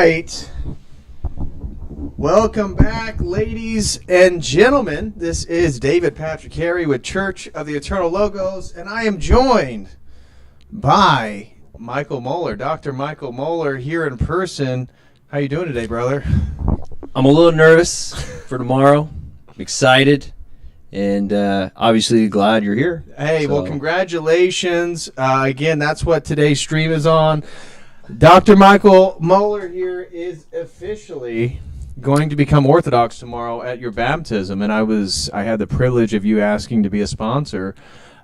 right. Welcome back, ladies and gentlemen. This is David Patrick Harry with Church of the Eternal Logos, and I am joined by Michael Moeller, Dr. Michael Moeller, here in person. How you doing today, brother? I'm a little nervous for tomorrow. I'm excited, and obviously glad you're here. Hey, well, congratulations. Again, that's what today's stream is on. Dr. Michael Moeller here is officially going to become Orthodox tomorrow at your baptism, and I had the privilege of you asking to be a sponsor,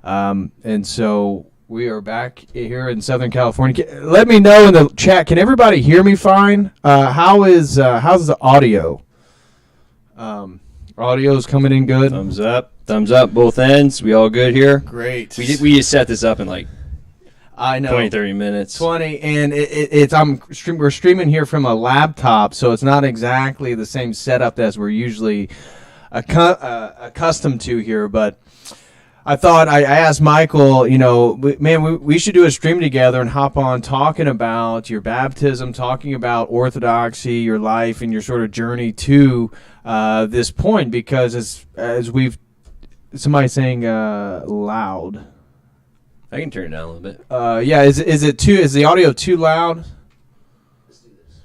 and so we are back here in Southern California. Let me know in the chat. Can everybody hear me fine? How's the audio? Audio's coming in good. Thumbs up both ends. We all good here? Great. We just set this up in like 20-30 minutes. 20, and we're streaming here from a laptop, so it's not exactly the same setup as we're usually accustomed to here. But I thought I asked Michael, we should do a stream together and hop on talking about your baptism, talking about Orthodoxy, your life, and your sort of journey to this point. Because as we've somebody's saying loud. I can turn it down a little bit. Yeah, is the audio too loud? Let's do this.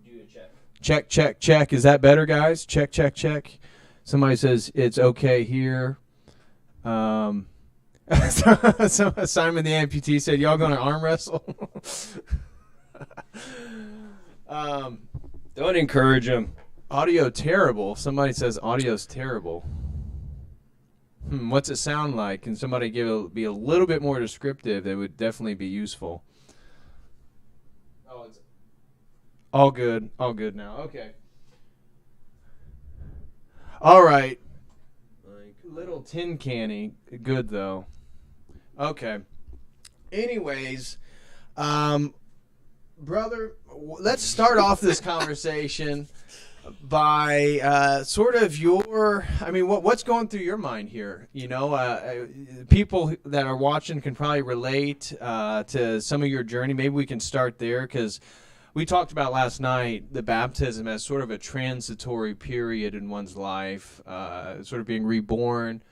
Do a check. Check. Is that better, guys? Check. Somebody says it's okay here. Simon the amputee said, "Y'all gonna arm wrestle?" Don't encourage him. Audio terrible. Somebody says audio's terrible. What's it sound like? Can somebody be a little bit more descriptive? That would definitely be useful. Oh, it's all good now. Okay. All right. Little tin canny. Good though. Okay. Anyways, brother, let's start off this conversation by sort of what's going through your mind here? People that are watching can probably relate to some of your journey. Maybe we can start there, because we talked about last night the baptism as sort of a transitory period in one's life, sort of being reborn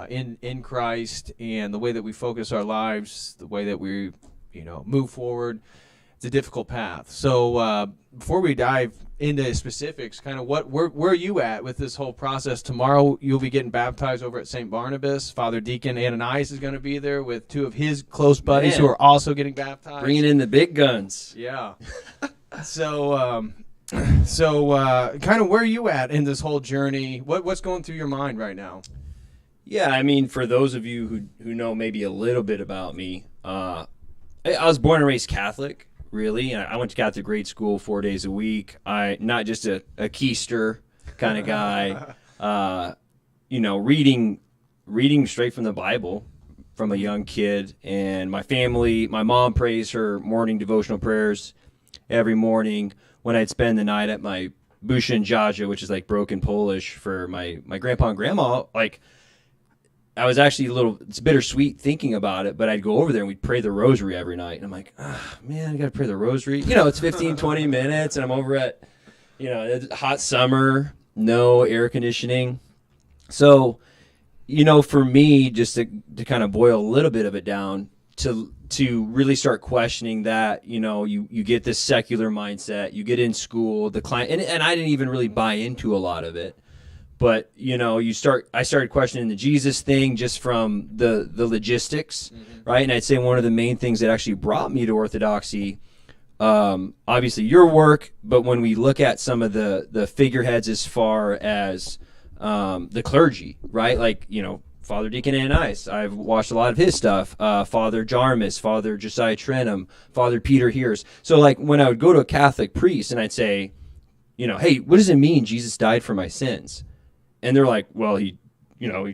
in Christ, and the way that we focus our lives, the way that we move forward. It's a difficult path. So before we dive into specifics, kind of where are you at with this whole process? Tomorrow you'll be getting baptized over at St. Barnabas. Father Deacon Ananias is going to be there with two of his close buddies who are also getting baptized. Bringing in the big guns. Yeah. So kind of where are you at in this whole journey? What's going through your mind right now? Yeah, I mean, for those of you who know maybe a little bit about me, I was born and raised Catholic. Really, I went to Catholic grade school 4 days a week. Not just a keister kind of guy. Reading straight from the Bible from a young kid. And my mom prays her morning devotional prayers every morning. When I'd spend the night at my Busha and Jaja, which is like broken Polish for my grandpa and grandma, like, I was actually it's bittersweet thinking about it, but I'd go over there and we'd pray the rosary every night. And I'm like, man, I got to pray the rosary. It's 15, 20 minutes, and I'm over at, it's hot summer, no air conditioning. So, for me, just to kind of boil a little bit of it down, to really start questioning that, you get this secular mindset, you get in school, the client, and I didn't even really buy into a lot of it. But, I started questioning the Jesus thing just from the logistics, right? And I'd say one of the main things that actually brought me to Orthodoxy, obviously your work, but when we look at some of the figureheads as far as the clergy, right? Like, Father Deacon Ananias, I've watched a lot of his stuff, Father Jarmus, Father Josiah Trenum, Father Peter Hears. So, like, when I would go to a Catholic priest and I'd say, hey, what does it mean Jesus died for my sins? And they're like, well, he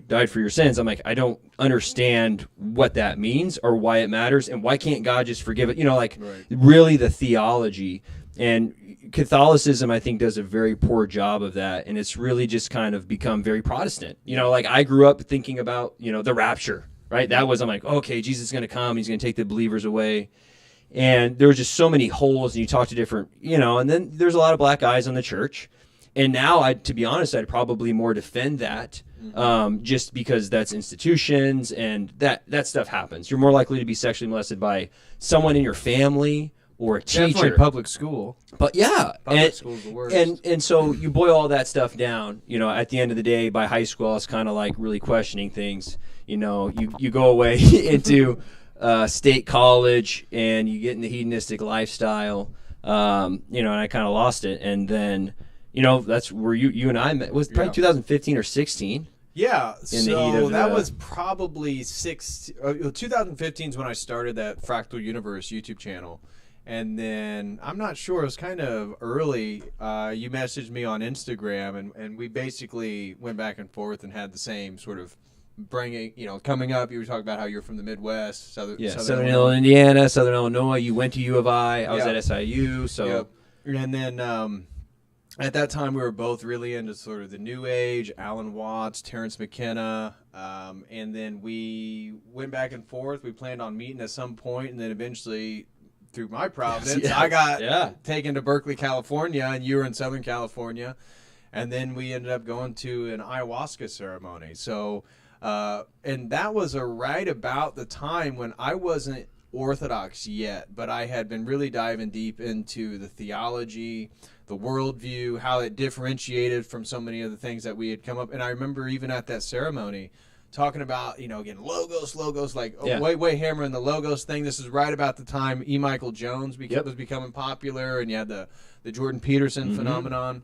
died for your sins. I'm like, I don't understand what that means or why it matters, and why can't God just forgive it? Right. Really the theology. And Catholicism, I think, does a very poor job of that, and it's really just kind of become very Protestant. Like, I grew up thinking about, the rapture, right? That was, I'm like, okay, Jesus is going to come, he's going to take the believers away. And there were just so many holes, and you talk to different, and then there's a lot of black guys on the church. And now, to be honest, I'd probably more defend that, just because that's institutions, and that stuff happens. You're more likely to be sexually molested by someone in your family or a teacher. Definitely public school. But yeah, Public school's the worst. and so you boil all that stuff down. At the end of the day, by high school, I was kind of like really questioning things. You go away into state college, and you get in the hedonistic lifestyle. And I kind of lost it, and then. That's where you and I met. It was probably 2015 or 16. Yeah, so that was probably 2015 is when I started that Fractal Universe YouTube channel. And then, I'm not sure, it was kind of early. You messaged me on Instagram, and we basically went back and forth and had the same sort of coming up. You were talking about how you're from the Midwest, Southern Illinois, Indiana, Southern Illinois. You went to U of I. I was at SIU. So, yep. And then, at that time, we were both really into sort of the New Age, Alan Watts, Terrence McKenna, and then we went back and forth. We planned on meeting at some point, and then eventually, through my providence, I got taken to Berkeley, California, and you were in Southern California, and then we ended up going to an ayahuasca ceremony. So, and that was right about the time when I wasn't Orthodox yet, but I had been really diving deep into the theology, the worldview, how it differentiated from so many of the things that we had come up. And I remember even at that ceremony talking about, again, logos, way hammering the logos thing. This is right about the time E. Michael Jones was becoming popular, and you had the Jordan Peterson phenomenon.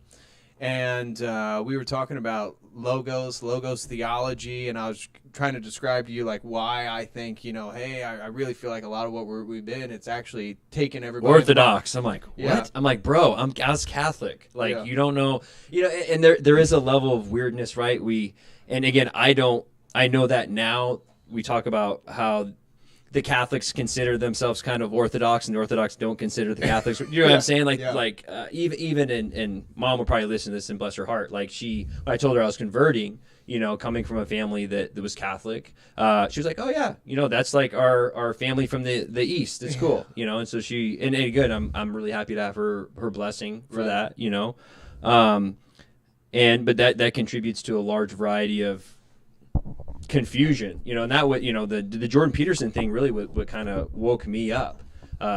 And we were talking about logos theology, and I was trying to describe to you like why I think, hey, I really feel like a lot of what we've been, it's actually taken everybody Orthodox. I'm like, what? Yeah. I'm like, bro, I was Catholic. Like, you don't know, and there is a level of weirdness, right? And again, I know that now we talk about how the Catholics consider themselves kind of Orthodox, and the Orthodox don't consider the Catholics. You know what I'm saying? Even and Mom will probably listen to this, and bless her heart. Like when I told her I was converting, coming from a family that was Catholic, she was like, oh yeah, that's like our family from the East. It's cool, And so and good. I'm really happy to have her blessing for that, but that contributes to a large variety of confusion, and that would, the Jordan Peterson thing really what kind of woke me up,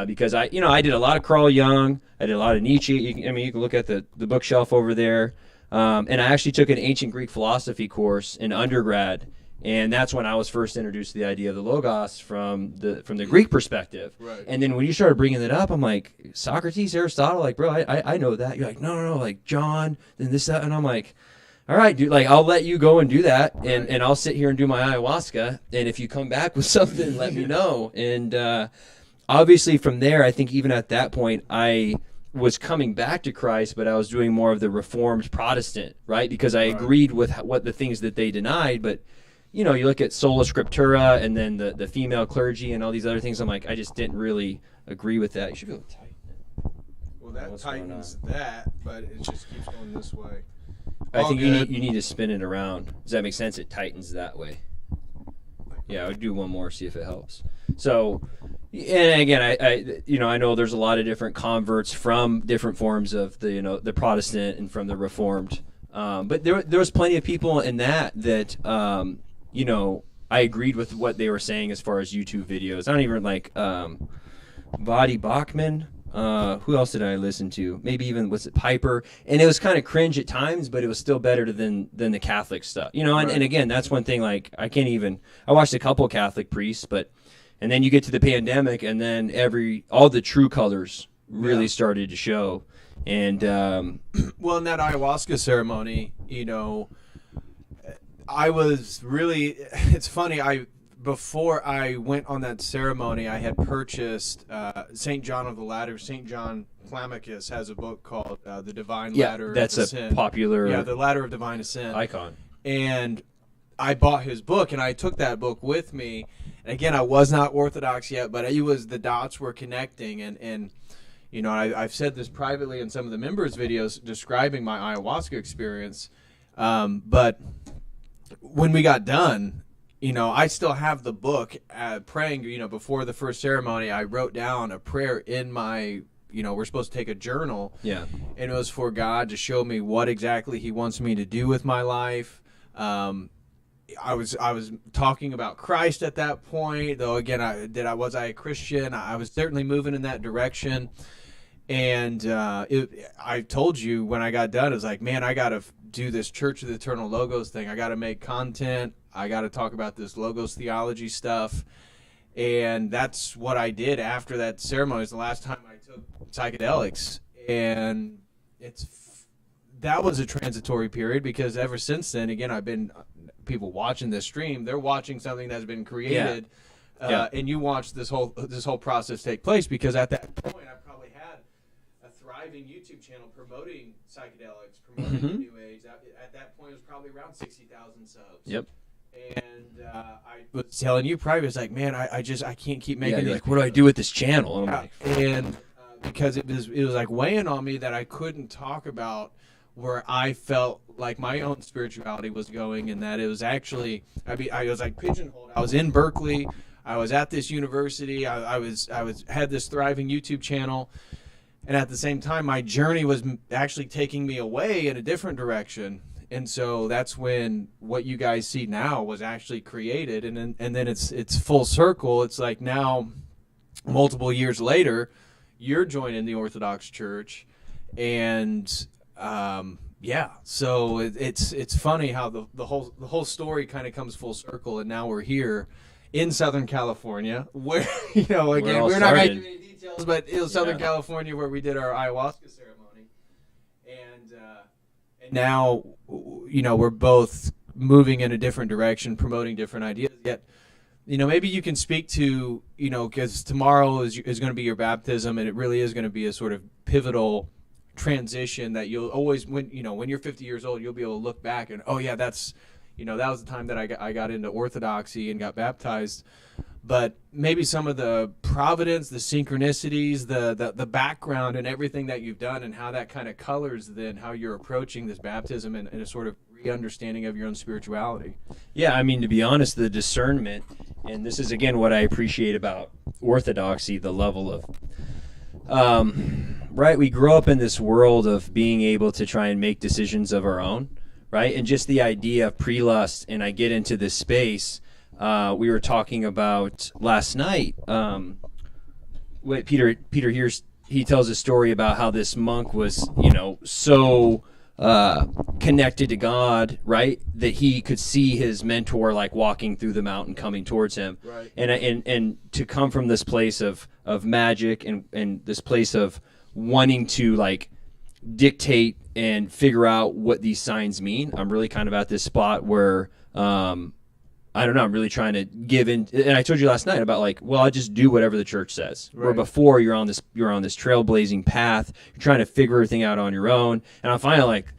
because I did a lot of Carl Jung, I did a lot of Nietzsche. You can look at the bookshelf over there, and I actually took an ancient Greek philosophy course in undergrad, and that's when I was first introduced to the idea of the logos from the Greek perspective. Right. And then when you started bringing it up, I'm like, Socrates, Aristotle, like, bro, I know that. You're like, no, like John, then this, that, and I'm like, all right, dude, like, I'll let you go and do that, and I'll sit here and do my ayahuasca, and if you come back with something, let me know. And obviously from there, I think even at that point, I was coming back to Christ, but I was doing more of the Reformed Protestant, right? Because I agreed with what the things that they denied, but, you look at sola scriptura and then the female clergy and all these other things, I'm like, I just didn't really agree with that. You should be able to tighten it. Well, that tightens that, but it just keeps going this way. I think you need to spin it around. Does that make sense? It tightens that way. Yeah, I'll do one more, see if it helps. So, and again, I know there's a lot of different converts from different forms of the Protestant and from the Reformed, but there was plenty of people in that I agreed with what they were saying as far as YouTube videos. I don't even like Vadi Bachman. Who else did I listen to? Maybe even, was it Piper? And it was kind of cringe at times, but it was still better than the Catholic stuff. And again, that's one thing, like, I watched a couple Catholic priests, and then you get to the pandemic, and then all the true colors really started to show. And well, in that ayahuasca ceremony, I was really, it's funny, before I went on that ceremony, I had purchased St. John of the Ladder. St. John Clamacus has a book called The Divine Ladder. That's of a Ascent. popular the Ladder of Divine Ascent icon. And I bought his book, and I took that book with me. And again, I was not Orthodox yet, but the dots were connecting. And I've said this privately in some of the members' videos describing my ayahuasca experience. But when we got done, I still have the book praying, before the first ceremony. I wrote down a prayer in my, we're supposed to take a journal. Yeah. And it was for God to show me what exactly he wants me to do with my life. I was talking about Christ at that point, though. Again, was I a Christian? I was certainly moving in that direction. And I told you when I got done, it was like, man, I got to do this Church of the Eternal Logos thing. I got to make content. I got to talk about this Logos theology stuff. And that's what I did after that ceremony. It was the last time I took psychedelics. And that was a transitory period, because ever since then, again, I've been people watching this stream. They're watching something that's been created, and you watch this whole process take place. Because at that point, I probably had a thriving YouTube channel promoting psychedelics, promoting the New Age. At that point, it was probably around 60,000 subs. Yep. And I was telling you privately, it's like, man, I can't keep making these. Like, what do I do with this channel? And I'm like, and because it was like weighing on me that I couldn't talk about where I felt like my own spirituality was going, and that it was actually, I was like pigeonholed. I was in Berkeley. I was at this university. I had this thriving YouTube channel, and at the same time, my journey was actually taking me away in a different direction. And so that's when what you guys see now was actually created, and then it's full circle. It's like now, multiple years later, you're joining the Orthodox Church, and so it's funny how the whole story kind of comes full circle, and now we're here in Southern California, where again we're not going to give any details, but it was Southern California where we did our ayahuasca ceremony, and now we're both moving in a different direction, promoting different ideas. Yet, maybe you can speak to because tomorrow is going to be your baptism, and it really is going to be a sort of pivotal transition that you'll always, when you're 50 years old, you'll be able to look back and, oh yeah, that's that was the time that I got into Orthodoxy and got baptized. But maybe some of the providence, the synchronicities, the background and everything that you've done, and how that kind of colors then how you're approaching this baptism and a sort of re-understanding of your own spirituality. Yeah, I mean, to be honest, the discernment, and this is again what I appreciate about Orthodoxy, the level of right, we grow up in this world of being able to try and make decisions of our own, right? And just the idea of pre-lust, and I get into this space, we were talking about last night, Peter here's, he tells a story about how this monk was, so connected to God, right, that he could see his mentor like walking through the mountain coming towards him, right. And to come from this place of magic and this place of wanting to like dictate and figure out what these signs mean. I'm really kind of at this spot where I don't know, I'm really trying to give in, and I told you last night about like, well, I just do whatever the church says. Right. Where before you're on this trailblazing path, you're trying to figure everything out on your own. And I'm finally like,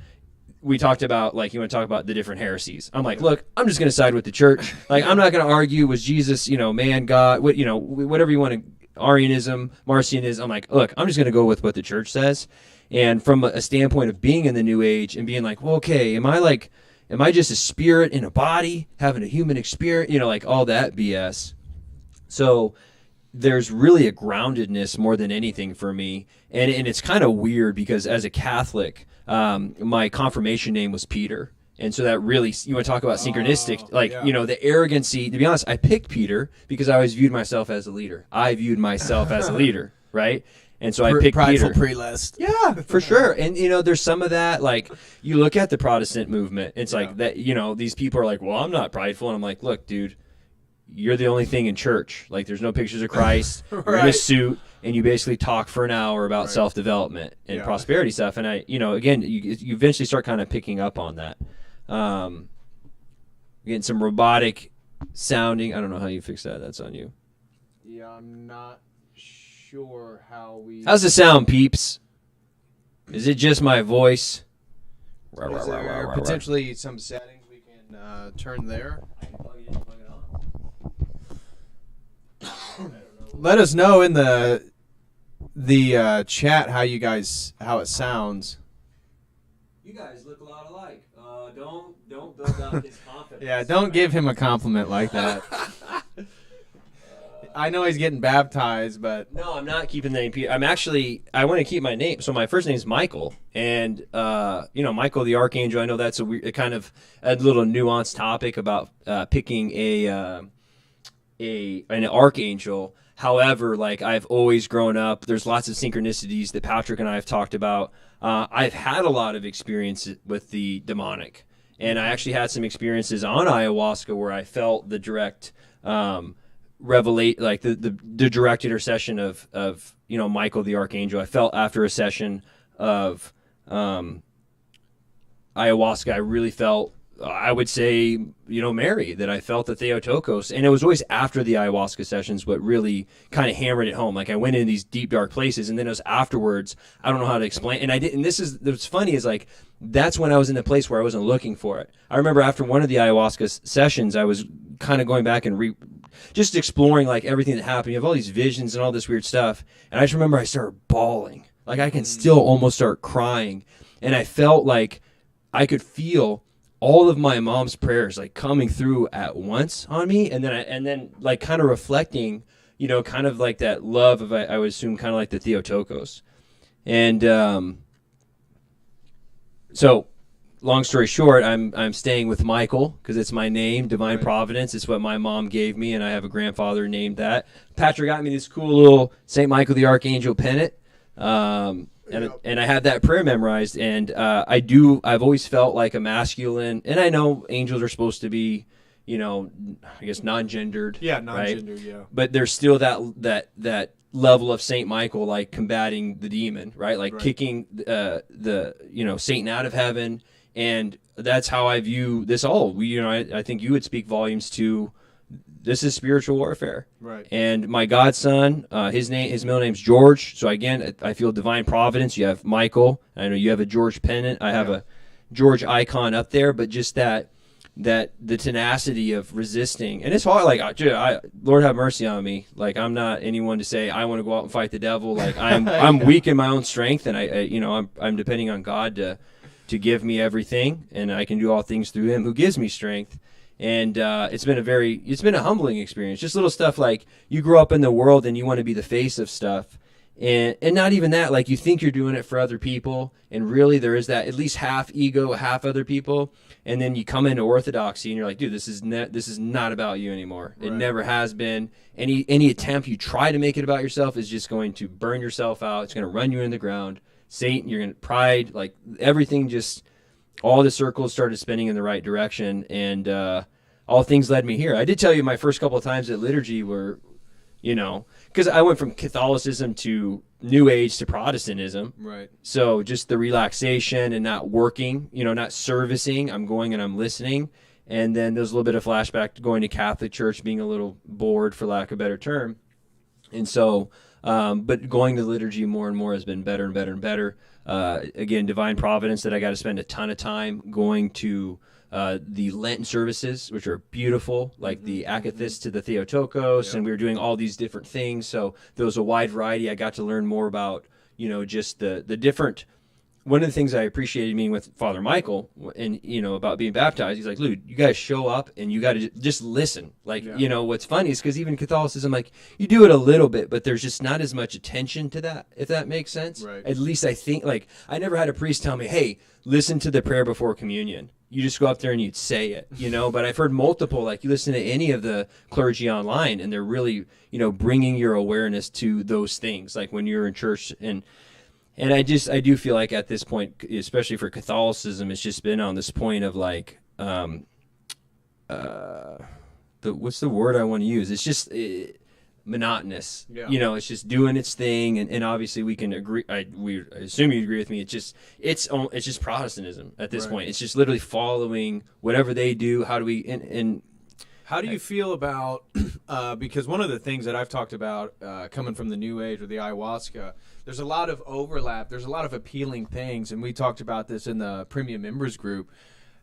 we talked about like, you want to talk about the different heresies. I'm like, look, I'm just going to side with the church. Like, I'm not going to argue, was Jesus, man, God, whatever you want to, Arianism, Marcionism. I'm like, look, I'm just going to go with what the church says. And from a standpoint of being in the New Age and being like, well, okay, am I just a spirit in a body, having a human experience, like all that BS. So there's really a groundedness more than anything for me. And it's kind of weird because as a Catholic, my confirmation name was Peter. And so that really, you want to talk about synchronistic, the arrogancy. To be honest, I picked Peter because I always viewed myself as a leader. Right? And so I picked prideful Peter. Pre-list. Yeah, for sure. And, there's some of that, like, you look at the Protestant movement, it's like that, these people are like, well, I'm not prideful. And I'm like, look, dude, you're the only thing in church. Like, there's no pictures of Christ. Right. You're in a suit, and you basically talk for an hour about self-development and prosperity stuff. And again, you eventually start kind of picking up on that. Getting some robotic sounding. I don't know how you fix that. That's on you. Yeah, I'm not sure how we... How's the sound, peeps? Is it just my voice? Is there potentially some settings we can turn there? Let us know in the chat how it sounds. You guys look a lot alike. Don't build up his confidence. Yeah, don't give him a compliment like that. I know he's getting baptized, but no, I'm not keeping the name Peter. I want to keep my name. So my first name is Michael, and Michael the Archangel. I know that's a little nuanced topic about picking an archangel. However, like I've always grown up, there's lots of synchronicities that Patrick and I have talked about. I've had a lot of experience with the demonic, and I actually had some experiences on ayahuasca where I felt the direct revelate, like the direct intercession of Michael the Archangel. I felt after a session of ayahuasca, I really felt, I would say, Mary, that I felt the Theotokos. And it was always after the ayahuasca sessions what really kind of hammered it home. Like I went in these deep, dark places, and then it was afterwards, I don't know how to explain. And I didn't, what's funny is like, that's when I was in a place where I wasn't looking for it. I remember after one of the ayahuasca sessions, I was kind of going back and just exploring like everything that happened. You have all these visions and all this weird stuff. And I just remember I started bawling. Like I can still almost start crying. And I felt like I could feel all of my mom's prayers like coming through at once on me. And then like kind of reflecting, kind of like that love of, I would assume kind of like the Theotokos. And, so long story short, I'm staying with Michael because it's my name, Divine Providence. It's what my mom gave me, and I have a grandfather named that. Patrick got me this cool little St. Michael the Archangel pennant, and I had that prayer memorized. And I've always felt like a masculine, and I know angels are supposed to be, I guess non-gendered. Yeah, non-gendered. Right? Yeah. But there's still that level of Saint Michael, like combating the demon, right? Like kicking the Satan out of heaven. And that's how I view this all. I think you would speak volumes to, this is spiritual warfare. Right. And my godson, his middle name's George. So again, I feel divine providence. You have Michael. I know you have a George pennant. I have a George icon up there, but just that the tenacity of resisting. And it's hard. Like, Lord have mercy on me. Like, I'm not anyone to say I want to go out and fight the devil. Like, I'm weak in my own strength, and I'm depending on God to give me everything, and I can do all things through Him who gives me strength. And it's been a humbling experience. Just little stuff like you grow up in the world and you want to be the face of stuff, and not even that. Like, you think you're doing it for other people, and really there is that at least half ego, half other people. And then you come into Orthodoxy and you're like, dude, this is not about you anymore. Right. It never has been. Any attempt you try to make it about yourself is just going to burn yourself out. It's going to run you in the ground. Satan, you're going to pride, like everything, just all the circles started spinning in the right direction, and all things led me here. I did tell you my first couple of times at liturgy were, because I went from Catholicism to New Age to Protestantism. Right. So just the relaxation and not working, not servicing. I'm going and I'm listening. And then there's a little bit of flashback to going to Catholic Church, being a little bored, for lack of a better term. And so, but going to liturgy more and more has been better and better and better. Again, divine providence that I got to spend a ton of time going to the Lenten services, which are beautiful, like the Akathist to the Theotokos, and we were doing all these different things. So there was a wide variety. I got to learn more about, just the different. One of the things I appreciated meeting with Father Michael and, about being baptized, he's like, Lude, you guys show up and you got to just listen. Like, what's funny is because even Catholicism, like, you do it a little bit, but there's just not as much attention to that, if that makes sense. Right. At least I think, like, I never had a priest tell me, hey, listen to the prayer before communion. You just go up there and you'd say it, but I've heard multiple, like, you listen to any of the clergy online and they're really, bringing your awareness to those things, like when you're in church. And I do feel like at this point, especially for Catholicism, it's just been on this point of like, what's the word I want to use? It's just monotonous. Yeah. It's just doing its thing, and obviously we can agree. I assume you agree with me. It's just Protestantism at this point. It's just literally following whatever they do. How do we How do you feel about, because one of the things that I've talked about coming from the New Age or the Ayahuasca, there's a lot of overlap. There's a lot of appealing things, and we talked about this in the premium members group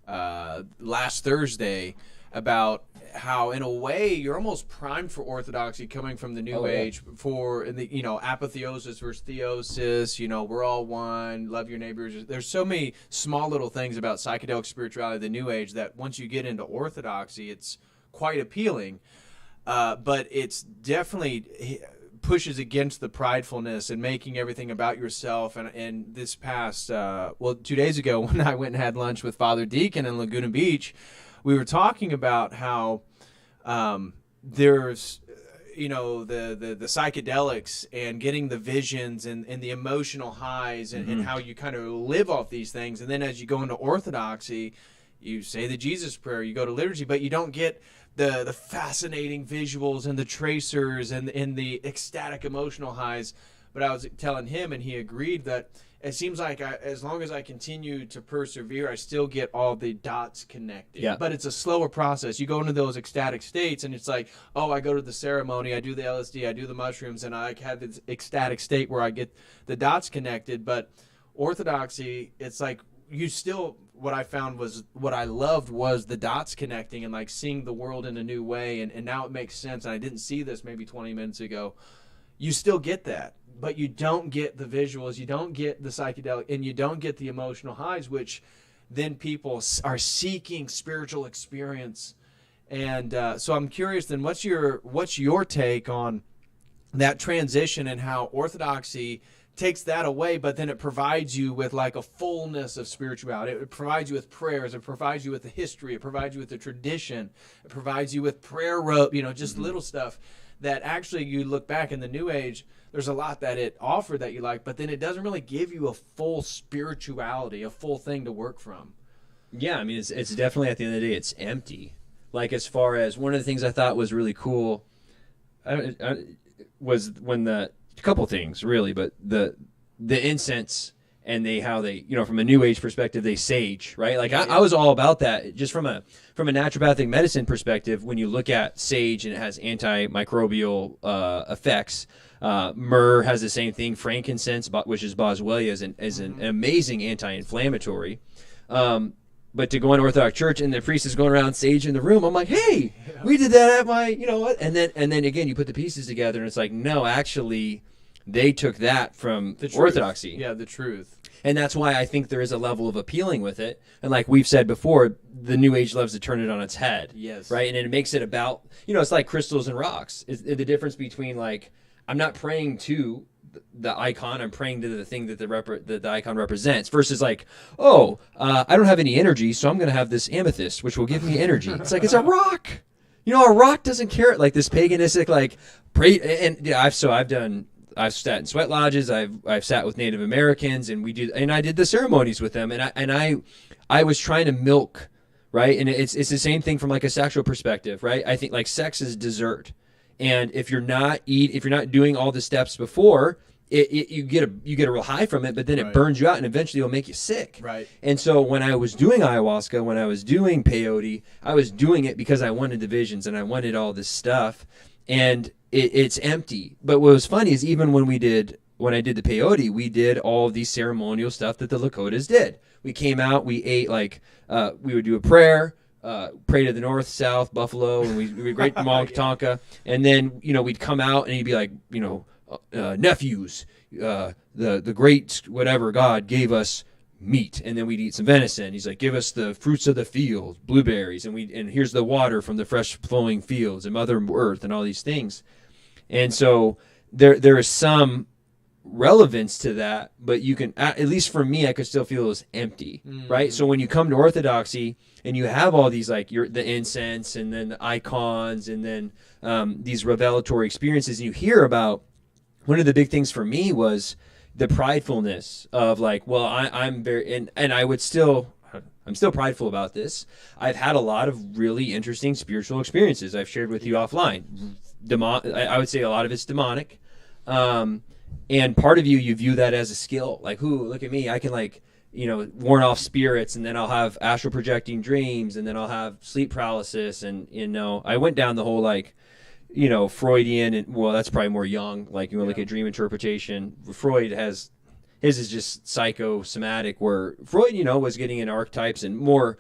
last Thursday about how in a way you're almost primed for orthodoxy coming from the New Age for the apotheosis versus theosis. We're all one. Love your neighbors. There's so many small little things about psychedelic spirituality, the New Age, that once you get into orthodoxy, it's quite appealing. But it's definitely pushes against the pridefulness and making everything about yourself. And this past 2 days ago, when I went and had lunch with Father Deacon in Laguna Beach, we were talking about how there's the psychedelics and getting the visions and the emotional highs and how you kind of live off these things. And then as you go into orthodoxy, you say the Jesus prayer, you go to liturgy, but you don't get the fascinating visuals and the tracers and the ecstatic emotional highs. But I was telling him, and he agreed, that it seems like as long as I continue to persevere, I still get all the dots connected. Yeah. But it's a slower process. You go into those ecstatic states, and it's like, I go to the ceremony, I do the LSD, I do the mushrooms, and I have this ecstatic state where I get the dots connected. But orthodoxy, it's like you still... What I found was what I loved was the dots connecting and like seeing the world in a new way. And now it makes sense. And I didn't see this maybe 20 minutes ago. You still get that, but you don't get the visuals. You don't get the psychedelic, and you don't get the emotional highs, which then people are seeking spiritual experience. And so I'm curious then, what's your take on that transition and how orthodoxy takes that away, but then it provides you with like a fullness of spirituality. It provides you with prayers. It provides you with the history. It provides you with the tradition. It provides you with prayer rope, just little stuff that actually you look back in the New Age, there's a lot that it offered that you like, but then it doesn't really give you a full spirituality, a full thing to work from. Yeah, I mean, it's definitely, at the end of the day, it's empty. Like, as far as one of the things I thought was really cool was when a couple things really, but the incense and how they from a New Age perspective, they sage, right? Like I was all about that, just from a naturopathic medicine perspective. When you look at sage and it has antimicrobial effects, myrrh has the same thing. Frankincense, which is boswellia, is an amazing anti-inflammatory. But to go in Orthodox church and the priest is going around sage in the room, I'm like, hey, we did that at my, and then again, you put the pieces together and it's like, no, actually, they took that from Orthodoxy. Yeah, the truth. And that's why I think there is a level of appealing with it. And like we've said before, the New Age loves to turn it on its head. Yes. Right? And it makes it about, it's like crystals and rocks. It's the difference between, like, I'm not praying to the icon, I'm praying to the thing that the icon represents, versus like, I don't have any energy, so I'm going to have this amethyst, which will give me energy. It's like, it's a rock. A rock doesn't care. Like this paganistic, like, pray. And yeah, I've sat in sweat lodges. I've sat with Native Americans, and I did the ceremonies with them, and I was trying to milk, right? And it's the same thing from like a sexual perspective, right? I think like sex is dessert, and if you're not doing all the steps before, you get a real high from it, but then it burns you out, and eventually it'll make you sick. Right. And so when I was doing ayahuasca, when I was doing peyote, I was doing it because I wanted the visions and I wanted all this stuff, and it's empty. But what was funny is even when I did the peyote, we did all of these ceremonial stuff that the Lakotas did. We came out, we ate, like, we would do a prayer, pray to the north, south, buffalo, and we great Tonka, and then we'd come out and he'd be like, nephews, the great whatever God gave us meat, and then we'd eat some venison. He's like, give us the fruits of the field, blueberries, and here's the water from the fresh flowing fields and Mother Earth and all these things. And so there is some relevance to that, but you can, at least for me, I could still feel it was empty, right? So when you come to Orthodoxy and you have all these, like, the incense and then the icons and then these revelatory experiences, and you hear about, one of the big things for me was the pridefulness of, like, well, I'm very, and I'm still prideful about this. I've had a lot of really interesting spiritual experiences I've shared with you offline. I would say a lot of it's demonic. And part of you view that as a skill. Like, look at me. I can, like, warn off spirits, and then I'll have astral projecting dreams, and then I'll have sleep paralysis. And, I went down the whole, like, Freudian, and, well, that's probably more young. Like, you want to look at dream interpretation. Freud his is just psychosomatic, where Freud, was getting in archetypes and more,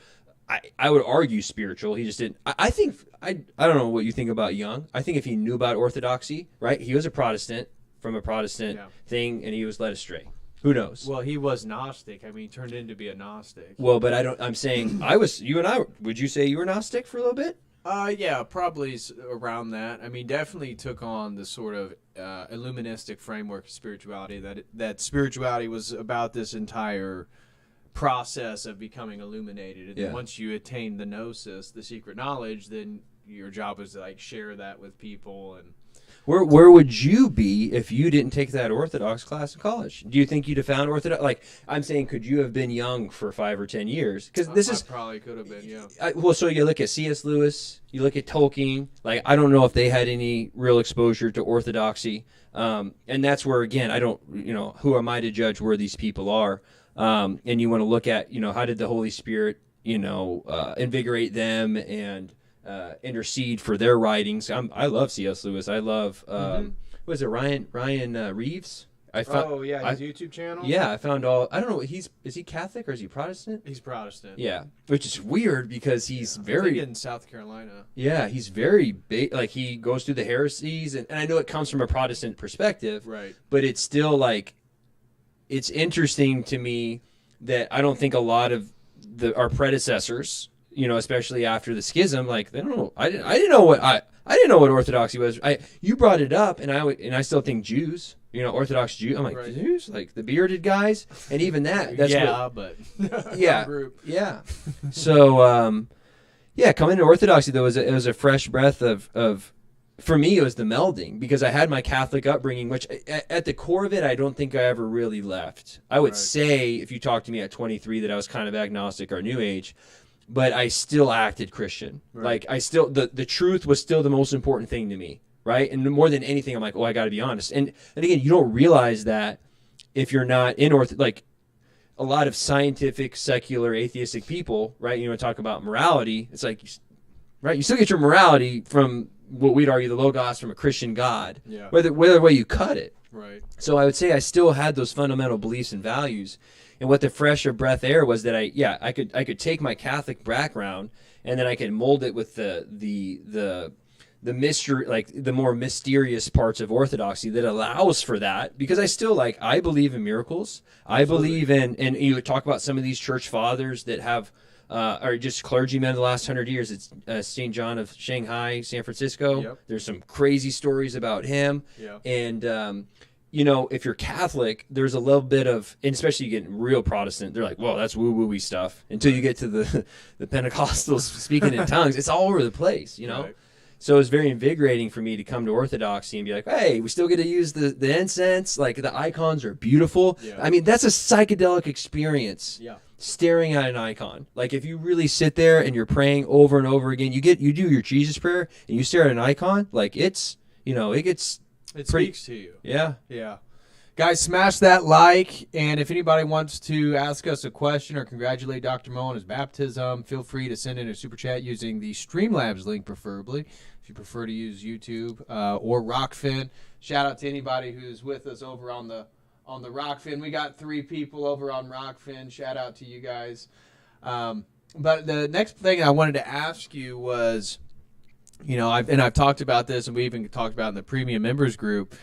I would argue spiritual. He just didn't. I think I don't know what you think about Young. I think if he knew about Orthodoxy, right? He was a Protestant from a Protestant thing, and he was led astray. Who knows? Well, he was Gnostic. I mean, he turned into be a Gnostic. Well, but I'm saying you and I. Would you say you were Gnostic for a little bit? Yeah, probably around that. I mean, definitely took on the sort of illuministic framework of spirituality. That spirituality was about this entire process of becoming illuminated, and once you attain the gnosis, the secret knowledge, then your job is to like share that with people. And where would you be if you didn't take that Orthodox class in college? Do you think you'd have found Orthodox? Like I'm saying, could you have been Young for 5 or 10 years? Because I probably could have been. Well, so you look at C.S. Lewis, you look at Tolkien. Like I don't know if they had any real exposure to Orthodoxy, and that's where again I don't. Who am I to judge where these people are? And you want to look at, how did the Holy Spirit, invigorate them and intercede for their writings. I love C.S. Lewis. I love, was it Ryan Reeves? His YouTube channel? Yeah, I found all, I don't know, is he Catholic or is he Protestant? He's Protestant. Yeah, which is weird because he's very... in South Carolina. Yeah, he's very big, like he goes through the heresies, and I know it comes from a Protestant perspective, right? But it's still like, it's interesting to me that I don't think a lot of our predecessors, especially after the schism, like they don't know. I didn't know what Orthodoxy was. You brought it up, and I still think Jews, Orthodox Jews. I'm like right. Jews, like the bearded guys, and even that's group. Yeah. So coming to Orthodoxy though it was a fresh breath of. For me, it was the melding because I had my Catholic upbringing, which at the core of it, I don't think I ever really left. I would say, if you talked to me at 23, that I was kind of agnostic or New Age, but I still acted Christian. Right. Like I still, the truth was still the most important thing to me, right? And more than anything, I'm like, I got to be honest. And again, you don't realize that if you're not in like a lot of scientific, secular, atheistic people, right? Talk about morality. It's like, right? You still get your morality from what we'd argue the Logos from a Christian God, whether way you cut it. Right. So I would say I still had those fundamental beliefs and values. And what the fresher breath air was that I could take my Catholic background and then I could mold it with the mystery, like the more mysterious parts of Orthodoxy that allows for that. Because I still I believe in miracles. Absolutely. I believe in, and you would talk about some of these church fathers that have. Are just clergymen the last 100 years. It's St. John of Shanghai, San Francisco. Yep. There's some crazy stories about him. Yep. And, if you're Catholic, there's a little bit of, and especially you get real Protestant, they're like, well, that's woo-woo-y stuff. Until you get to the Pentecostals speaking in tongues. It's all over the place, Right. So it was very invigorating for me to come to Orthodoxy and be like, hey, we still get to use the incense. Like the icons are beautiful. Yeah. I mean, that's a psychedelic experience. Yeah. Staring at an icon. Like if you really sit there and you're praying over and over again, you do your Jesus prayer and you stare at an icon, like it speaks to you. Yeah. Yeah. Guys, smash that like, and if anybody wants to ask us a question or congratulate Dr. Mo on his baptism, feel free to send in a super chat using the Streamlabs link, preferably, if you prefer to use YouTube or Rockfin. Shout out to anybody who's with us over on the Rockfin. We got 3 people over on Rockfin. Shout out to you guys. But the next thing I wanted to ask you was, I've talked about this, and we even talked about it in the premium members group,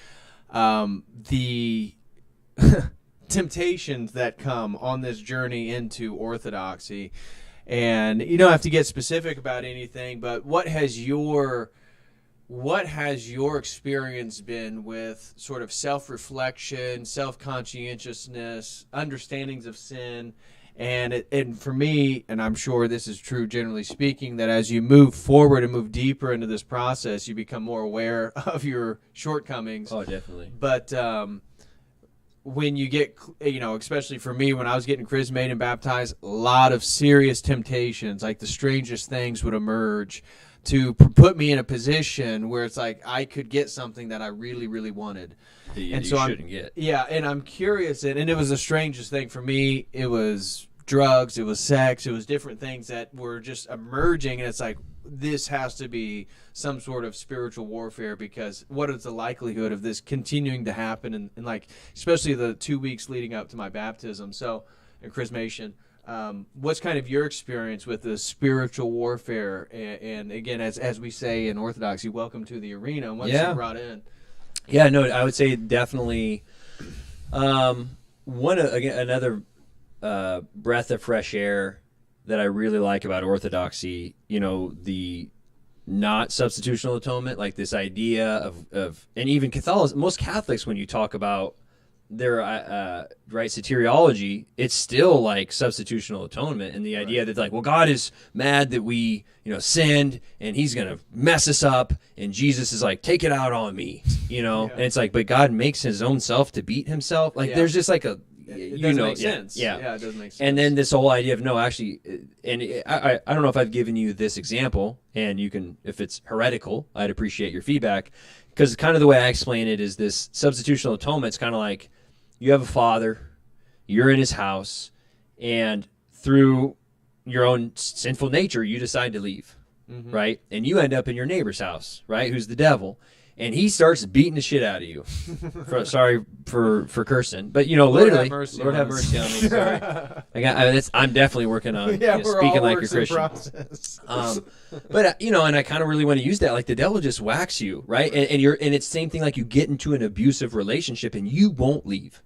the temptations that come on this journey into Orthodoxy. And you don't have to get specific about anything, but what has your experience been with sort of self-reflection, self-conscientiousness, understandings of sin? And for me, and I'm sure this is true generally speaking, that as you move forward and move deeper into this process, you become more aware of your shortcomings. Oh, definitely. But when you get, especially for me, when I was getting chrismated and baptized, a lot of serious temptations, like the strangest things would emerge to put me in a position where it's like I could get something that I really, really wanted. You shouldn't get. Yeah, and I'm curious, and it was the strangest thing for me. It was drugs, it was sex, it was different things that were just emerging, and it's like, this has to be some sort of spiritual warfare, because what is the likelihood of this continuing to happen, and like, especially the 2 weeks leading up to my baptism, and chrismation. What's kind of your experience with the spiritual warfare? And again, as we say in Orthodoxy, welcome to the arena. And what's you brought in? Yeah, no, I would say definitely another breath of fresh air that I really like about Orthodoxy, the not substitutional atonement, like this idea of and even Catholicism, most Catholics, when you talk about their soteriology, it's still like substitutional atonement, and the idea that like, well, God is mad that we sinned and he's gonna mess us up, and Jesus is like, take it out on me, and it's like, but God makes his own self to beat himself. Like there's just like a it doesn't make sense. Yeah, it doesn't make sense. And then this whole idea of no, actually, and I don't know if I've given you this example, and you can, if it's heretical, I'd appreciate your feedback, because kind of the way I explain it is this substitutional atonement. It's kind of like you have a father, you're in his house, and through your own sinful nature, you decide to leave, right? And you end up in your neighbor's house, right? Who's the devil. And he starts beating the shit out of you. Sorry for cursing, but literally, Lord have mercy on me. Sorry, I'm definitely working on speaking like a Christian. But and I kind of really want to use that. Like the devil just whacks you, right? And it's the same thing. Like you get into an abusive relationship and you won't leave,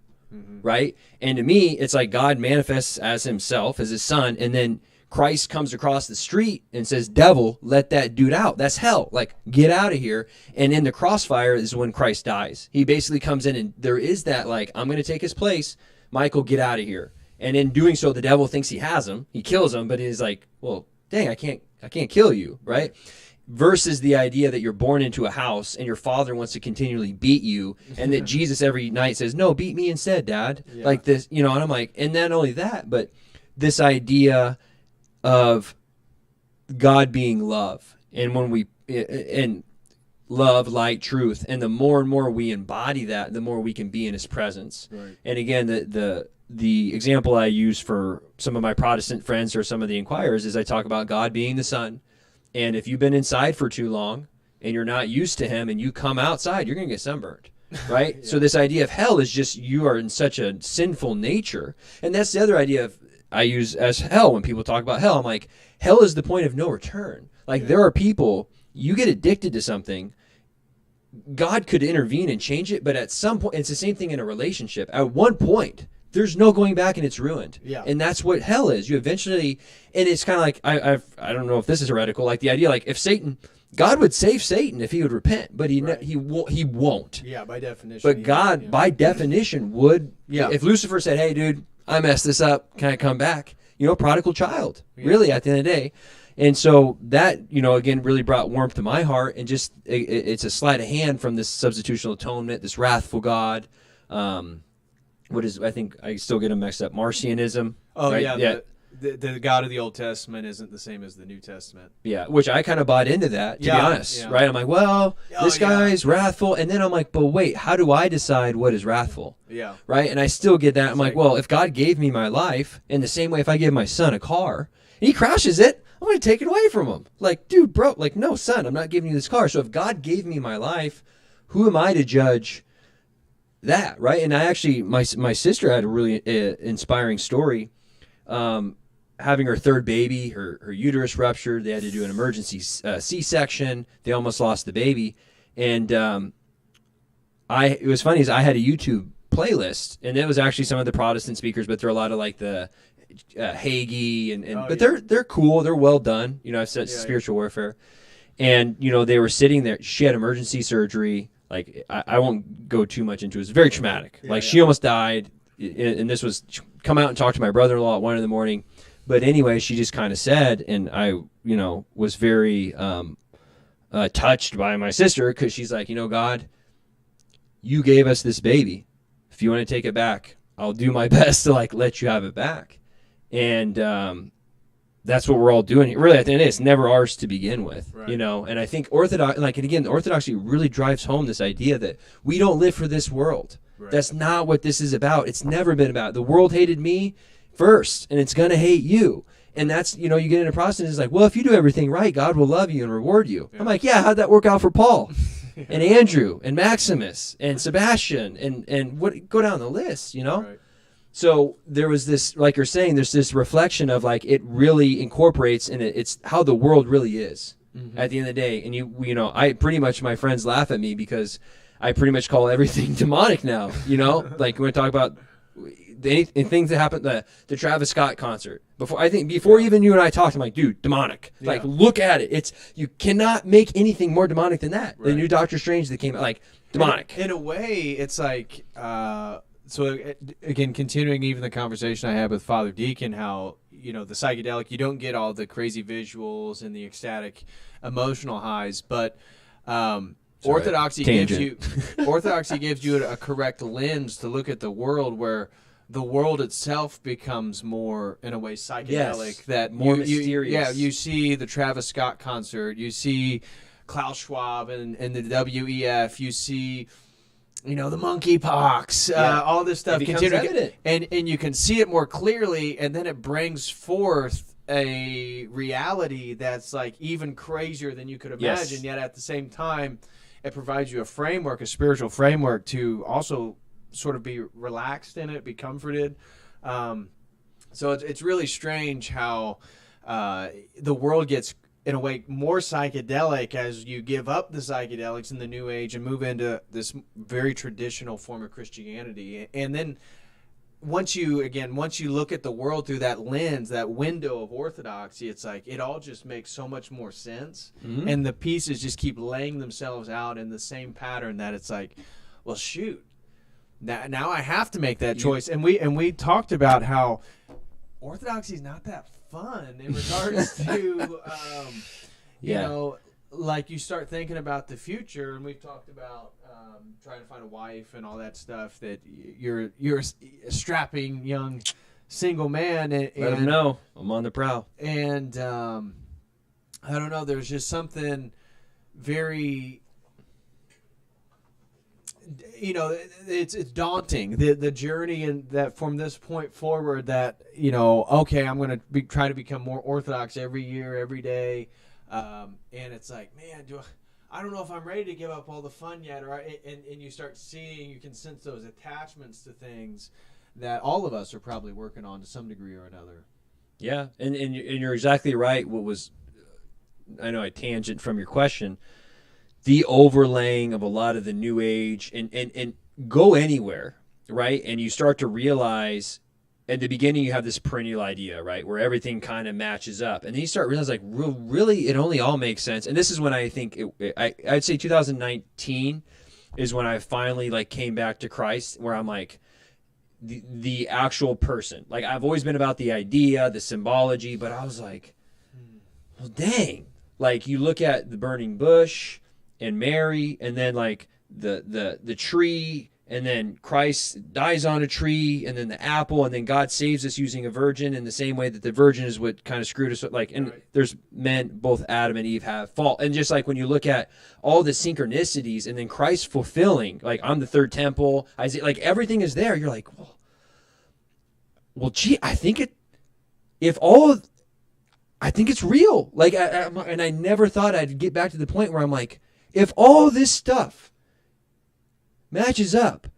right? And to me, it's like God manifests as himself, as his son, and then Christ comes across the street and says, devil, let that dude out. That's hell. Like, get out of here. And in the crossfire is when Christ dies. He basically comes in, and there is that, like, I'm going to take his place. Michael, get out of here. And in doing so, the devil thinks he has him. He kills him, but he's like, well, dang, I can't kill you, right? Versus the idea that you're born into a house and your father wants to continually beat you, and that Jesus every night says, no, beat me instead, Dad. Like this, and I'm like, and not only that, but this idea of God being love, and when we and love, light, truth, and the more and more we embody that, the more we can be in his presence. Right. And again, the example I use for some of my Protestant friends or some of the inquirers is I talk about God being the sun, and if you've been inside for too long and you're not used to him and you come outside, you're going to get sunburned. Right? So this idea of hell is just you are in such a sinful nature, and that's the other idea of I use as hell when people talk about hell. I'm like, hell is the point of no return. Like there are people, you get addicted to something, God could intervene and change it, but at some point, it's the same thing in a relationship. At one point, there's no going back and it's ruined. Yeah. And that's what hell is. You eventually, and it's kind of like, I don't know if this is heretical, like the idea, like if Satan, God would save Satan if he would repent, but he won't. Yeah, by definition. But God, by definition, would. Yeah. If Lucifer said, hey, dude, I messed this up, can I come back? Prodigal child, really, at the end of the day. And so that, again, really brought warmth to my heart, and just it's a sleight of hand from this substitutional atonement, this wrathful God. I think I still get them mixed up, Marcionism. Oh, right? Yeah. The God of the Old Testament isn't the same as the New Testament. Yeah, which I kind of bought into that, to be honest, right? I'm like, well, this guy's wrathful, and then I'm like, but wait, how do I decide what is wrathful? Yeah. Right? And I still get that. I'm like, well, if God gave me my life, in the same way if I give my son a car, and he crashes it, I'm going to take it away from him. Like, dude, bro, like, no, son, I'm not giving you this car. So if God gave me my life, who am I to judge that, right? And I actually, my sister had a really inspiring story. Having her third baby, her uterus ruptured. They had to do an emergency C-section. They almost lost the baby. And it was funny is I had a YouTube playlist, and it was actually some of the Protestant speakers, but there are a lot of like the Hagee, but they're cool. They're well done. I've said spiritual warfare. And, they were sitting there. She had emergency surgery. Like, I won't go too much into it. It's very traumatic. She almost died. And this was, come out and talk to my brother-in-law at 1 a.m. But anyway, she just kind of said, and I, was very touched by my sister, because she's like, God, you gave us this baby. If you want to take it back, I'll do my best to like let you have it back. And that's what we're all doing. Really, at the end of the day, it's never ours to begin with, right. And I think Orthodoxy really drives home this idea that we don't live for this world. Right. That's not what this is about. It's never been about. The world hated me first, and it's going to hate you. And that's, you get into Protestants, it's like, well, if you do everything right, God will love you and reward you. Yeah. I'm like, yeah, how'd that work out for Paul and Andrew and Maximus and Sebastian and what, go down the list, Right. So there was this, like you're saying, there's this reflection of like it really incorporates, and it's how the world really is at the end of the day. And you know, I pretty much, my friends laugh at me because I pretty much call everything demonic now. You know, like when we talk about things that happened, the Travis Scott concert. Before even you and I talked, I'm like, dude, demonic. Yeah. Like, look at it. You cannot make anything more demonic than that. Right. The new Doctor Strange that came out, like, demonic. In a way, it's like, so again, continuing even the conversation I had with Father Deacon, how, you know, the psychedelic, you don't get all the crazy visuals and the ecstatic emotional highs, but Orthodoxy gives you a correct lens to look at the world, where the world itself becomes more, in a way, psychedelic. Yes, that more mysterious. You see the Travis Scott concert, you see Klaus Schwab and the WEF, you see, you know, the monkeypox, all this stuff. It becomes evident. And you can see it more clearly, and then it brings forth a reality that's like even crazier than you could imagine. Yes. Yet at the same time, it provides you a framework, a spiritual framework, to also sort of be relaxed in it, be comforted. So it's really strange how the world gets, in a way, more psychedelic as you give up the psychedelics in the New Age and move into this very traditional form of Christianity. And then once you look at the world through that lens, that window of Orthodoxy, it's like it all just makes so much more sense. Mm-hmm. And the pieces just keep laying themselves out in the same pattern, that it's like, well, shoot, now I have to make that choice. And we talked about how Orthodoxy is not that fun in regards to, you know, like you start thinking about the future, and we've talked about trying to find a wife and all that stuff, that you're a strapping young single man. And let them know I'm on the prowl. And I don't know, there's just something very, you know, it's daunting, the journey, and that from this point forward, that, you know, okay, I'm going to try to become more Orthodox every year, every day, and it's like, man, I don't know if I'm ready to give up all the fun yet, and you start seeing, you can sense those attachments to things that all of us are probably working on to some degree or another. Yeah, and you're exactly right. What was, I know I tangent from your question, the overlaying of a lot of the New Age, and go anywhere, right? And you start to realize, at the beginning you have this perennial idea, right, where everything kind of matches up, and then you start realizing, like, really, it only all makes sense. And this is when I think I'd say 2019 is when I finally, like, came back to Christ, where I'm like, the actual person. Like, I've always been about the idea, the symbology, but I was like, well, dang, like, you look at the burning bush and Mary, and then like the tree, and then Christ dies on a tree, and then the apple, and then God saves us using a virgin, in the same way that the virgin is what kind of screwed us. Like, and right. There's men, both Adam and Eve have fault, and just like when you look at all the synchronicities, and then Christ fulfilling, like, I'm the third temple, Isaiah, like, everything is there. You're like, well, gee, I think it's real. Like, and I never thought I'd get back to the point where I'm like, if all this stuff matches up,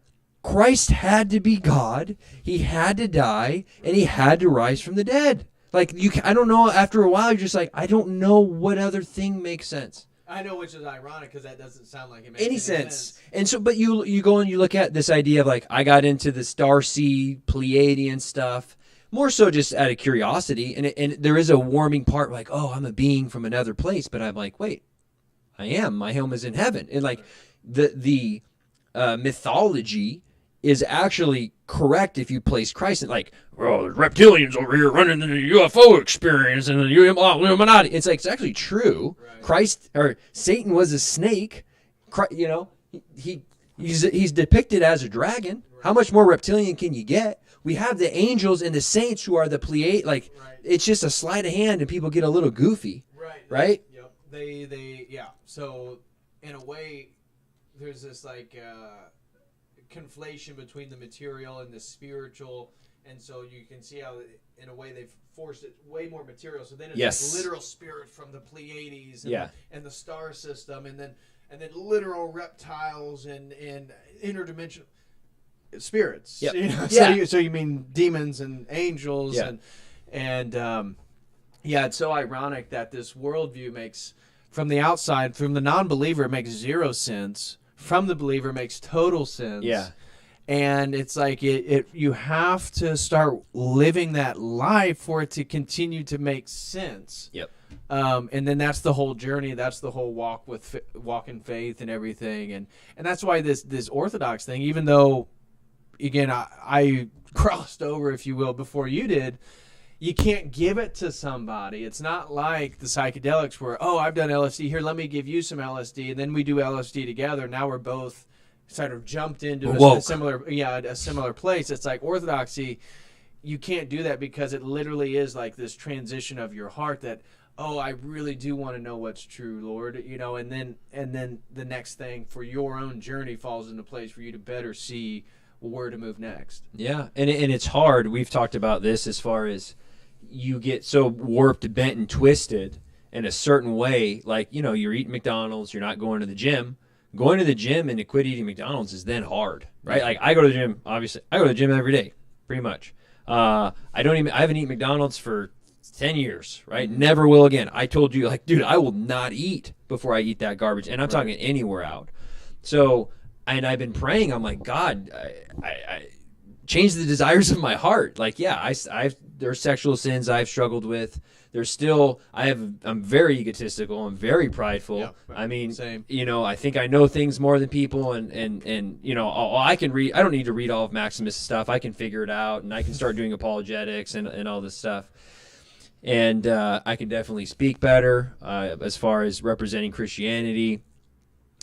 Christ had to be God, he had to die, and he had to rise from the dead. Like, I don't know, after a while, you're just like, I don't know what other thing makes sense. I know, which is ironic, because that doesn't sound like it makes any sense. And so, but you go and you look at this idea of, like, I got into the starseed, Pleiadian stuff, more so just out of curiosity, and there is a warming part, like, oh, I'm a being from another place, but I'm like, wait, I am. My home is in heaven. And like the mythology is actually correct if you place Christ in, like, oh, the reptilians over here running the UFO experience and the Illuminati. It's like, it's actually true. Right. Christ, or Satan, was a snake. You know, he's depicted as a dragon. Right. How much more reptilian can you get? We have the angels and the saints who are the Pleiad. Like, right. It's just a sleight of hand, and people get a little goofy. Right? Yep. Yeah. So in a way, there's this like conflation between the material and the spiritual, and so you can see how, in a way, they've forced it way more material. So then it's like literal spirit from the Pleiades and the star system, and then literal reptiles and interdimensional. spirits. Yep. You know? So you mean demons and angels and yeah, it's so ironic that this worldview makes, from the outside, from the non-believer, it makes zero sense. From the believer, it makes total sense. Yeah. And it's like you have to start living that life for it to continue to make sense. Yep. And then that's the whole journey. That's the whole walk in faith and everything. And that's why this Orthodox thing, even though, again, I crossed over, if you will, before you did, you can't give it to somebody. It's not like the psychedelics where, oh, I've done LSD. Here, let me give you some LSD. And then we do LSD together. Now we're both sort of jumped into a similar place. It's like Orthodoxy, you can't do that because it literally is like this transition of your heart that, oh, I really do want to know what's true, Lord, you know, and then the next thing for your own journey falls into place for you to better see where to move next. Yeah, and it's hard. We've talked about this as far as you get so warped, bent, and twisted in a certain way. Like, you know, you're eating McDonald's, you're not going to the gym. Going to the gym and to quit eating McDonald's is then hard, right? Like, I go to the gym, obviously. I go to the gym every day, pretty much. I haven't eaten McDonald's for 10 years, right? Never will again. I told you, like, dude, I will not eat before I eat that garbage. And I'm talking anywhere out. So, and I've been praying. I'm like, God, I change the desires of my heart. Like, yeah, there's sexual sins I've struggled with. There's still, I'm very egotistical. I'm very prideful. Yeah, I mean, same. you know, I think I know things more than people, and you know, I can read. I don't need to read all of Maximus' stuff. I can figure it out, and I can start doing apologetics and all this stuff. And I can definitely speak better as far as representing Christianity.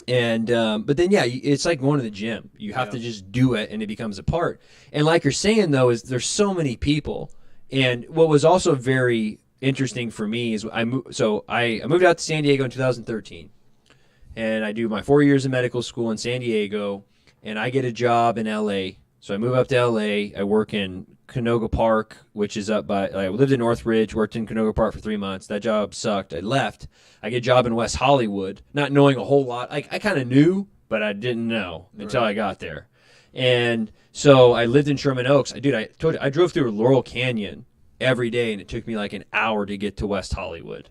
And but then, yeah, it's like going to the gym. You have to just do it, and it becomes a part. And like you're saying, though, is there's so many people. And what was also very interesting for me is I moved out to San Diego in 2013, and I do my 4 years of medical school in San Diego, and I get a job in LA. So I move up to LA. I work in Canoga Park, which is up by, I lived in Northridge, worked in Canoga Park for 3 months. That job sucked. I left. I get a job in West Hollywood, not knowing a whole lot. I kind of knew, but I didn't know until I got there. And so I lived in Sherman Oaks. I told you, I drove through Laurel Canyon every day, and it took me like an hour to get to West Hollywood.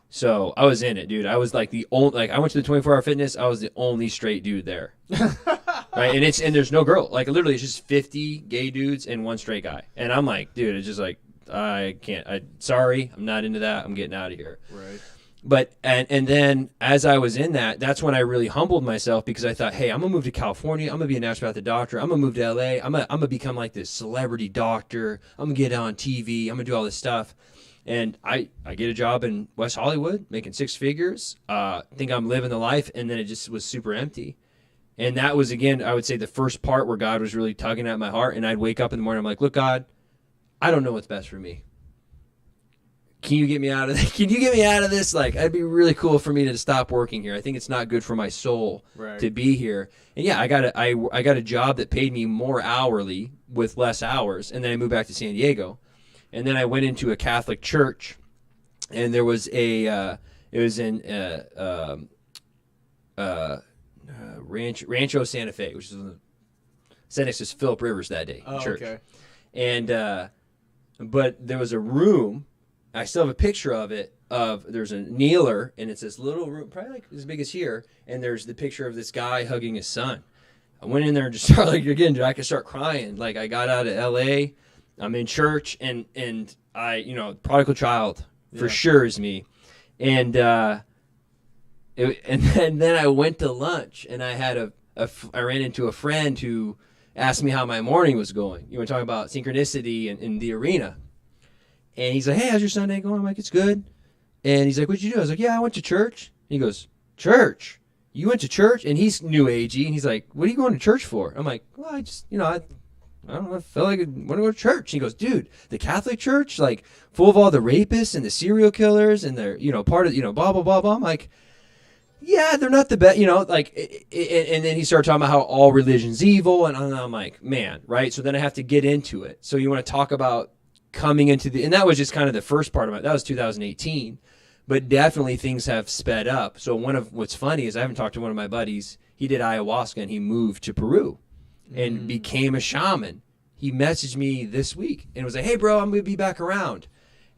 So I was in it, dude. I was like the only, like, I went to the 24-hour fitness. I was the only straight dude there. Right. And there's no girl. Like, literally, it's just 50 gay dudes and one straight guy. And I'm like, dude, it's just like, I can't. Sorry, I'm not into that. I'm getting out of here. Right. But and then as I was in that, that's when I really humbled myself, because I thought, hey, I'm gonna move to California. I'm gonna be a naturopathic doctor. I'm gonna move to LA. I'm gonna become like this celebrity doctor. I'm gonna get on TV. I'm gonna do all this stuff. And I get a job in West Hollywood, making six figures. Think I'm living the life, and then it just was super empty. And that was, again, I would say the first part where God was really tugging at my heart. And I'd wake up in the morning, I'm like, look, God, I don't know what's best for me. Can you get me out of this? Can you get me out of this? Like, it'd be really cool for me to stop working here. I think it's not good for my soul to be here. And yeah, I got a job that paid me more hourly with less hours. And then I moved back to San Diego. And then I went into a Catholic church, and there was it was in Rancho Santa Fe, which is sat next to Philip Rivers that day. Church. Okay. And but there was a room. I still have a picture of it. There's a kneeler, and it's this little room, probably like as big as here. And there's the picture of this guy hugging his son. I went in there and just started, like, again, I could start crying. Like, I got out of L.A., I'm in church, and I, prodigal child for sure is me. And and then I went to lunch, and I had I ran into a friend who asked me how my morning was going. You were talking about synchronicity in the arena. And he's like, hey, how's your Sunday going? I'm like, it's good. And he's like, what'd you do? I was like, yeah, I went to church. And he goes, church? You went to church? And he's new agey, and he's like, what are you going to church for? I'm like, well, I just, I don't know, I felt like I want to go to church. He goes, dude, the Catholic Church, like, full of all the rapists and the serial killers, and they're, part of, blah, blah, blah, blah. I'm like, yeah, they're not the best, like, and then he started talking about how all religion's evil, and I'm like, man, right? So then I have to get into it. So you want to talk about coming into and that was just kind of the first part of it. That was 2018, but definitely things have sped up. So what's funny is I haven't talked to one of my buddies. He did ayahuasca, and he moved to Peru. and became a shaman. He messaged me this week and was like, "Hey, bro, I'm going to be back around."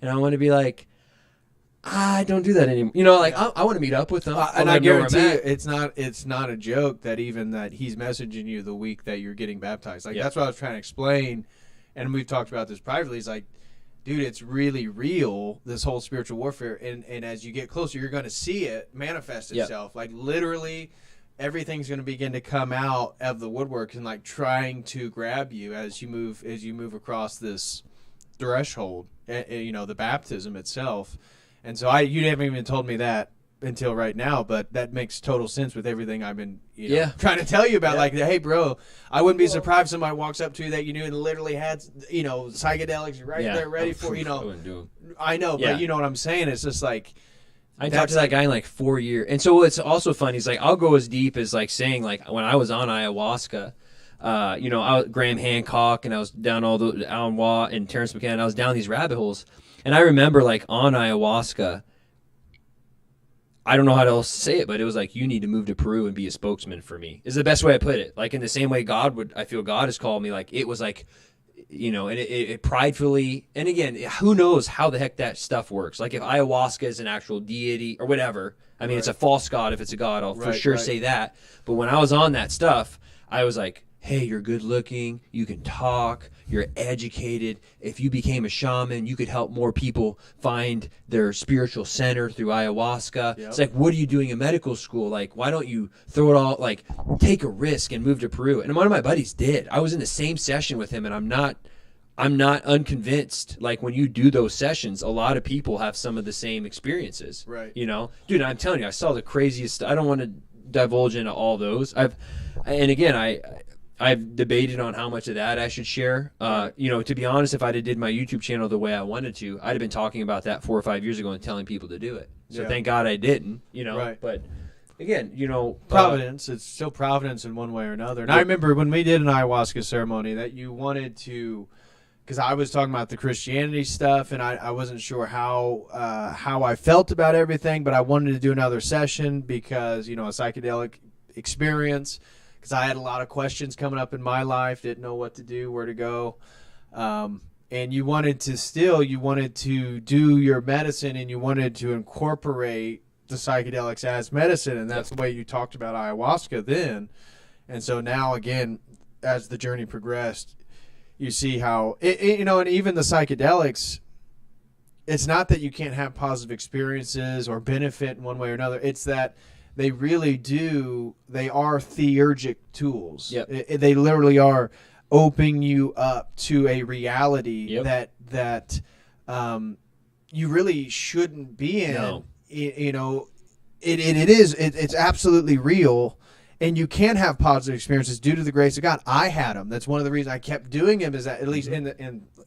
And I want to be like, I don't do that anymore. You know, like I want to meet up with them. And I guarantee you, it's not a joke that even that he's messaging you the week that you're getting baptized. Like that's what I was trying to explain, and we've talked about this privately. It's like, dude, it's really real, this whole spiritual warfare, and as you get closer, you're going to see it manifest itself. Like literally, everything's going to begin to come out of the woodwork and like trying to grab you as you move across this threshold. You know, the baptism itself. And so you haven't even told me that until right now, but that makes total sense with everything I've been trying to tell you about. Like, hey, bro, I wouldn't be surprised if somebody walks up to you that you knew and literally had, psychedelics right there ready for, I wouldn't do it. I know, but you know what I'm saying? It's just like, I talked to that guy in like 4 years. And so what's also funny is like, I'll go as deep as like saying like when I was on ayahuasca, I was Graham Hancock and I was down all the Alan Watt and Terrence McKenna. I was down these rabbit holes. And I remember, like, on ayahuasca, I don't know how to else say it, but it was like, you need to move to Peru and be a spokesman for me, is the best way I put it. Like, in the same way I feel God has called me. Like, it was like, and it pridefully, and again, who knows how the heck that stuff works. Like, if ayahuasca is an actual deity or whatever, I mean, it's a false god. If it's a god, I'll for sure say that. But when I was on that stuff, I was like, hey, you're good looking, you can talk, you're educated. If you became a shaman, you could help more people find their spiritual center through ayahuasca. Yep. It's like, what are you doing in medical school? Like, why don't you throw it all, like, take a risk and move to Peru? And one of my buddies did. I was in the same session with him, and I'm not unconvinced. Like, when you do those sessions, a lot of people have some of the same experiences. Right. You know? Dude, I'm telling you, I saw the craziest. I don't want to divulge into all those. I've debated on how much of that I should share. To be honest, if I'd have did my YouTube channel the way I wanted to, I'd have been talking about that 4 or 5 years ago and telling people to do it. So thank God I didn't, Right. But again, providence, it's still providence in one way or another. And I remember when we did an ayahuasca ceremony that you wanted to, because I was talking about the Christianity stuff and I wasn't sure how I felt about everything, but I wanted to do another session because, a psychedelic experience. Because I had a lot of questions coming up in my life, didn't know what to do, where to go. And you wanted to do your medicine and you wanted to incorporate the psychedelics as medicine. And that's the way you talked about ayahuasca then. And so now, again, as the journey progressed, you see how, and even the psychedelics, it's not that you can't have positive experiences or benefit in one way or another. It's that they really do. They are theurgic tools. Yep. They literally are opening you up to a reality that you really shouldn't be in. No. It's absolutely real, and you can have positive experiences due to the grace of God. I had them. That's one of the reasons I kept doing them. Is that at least in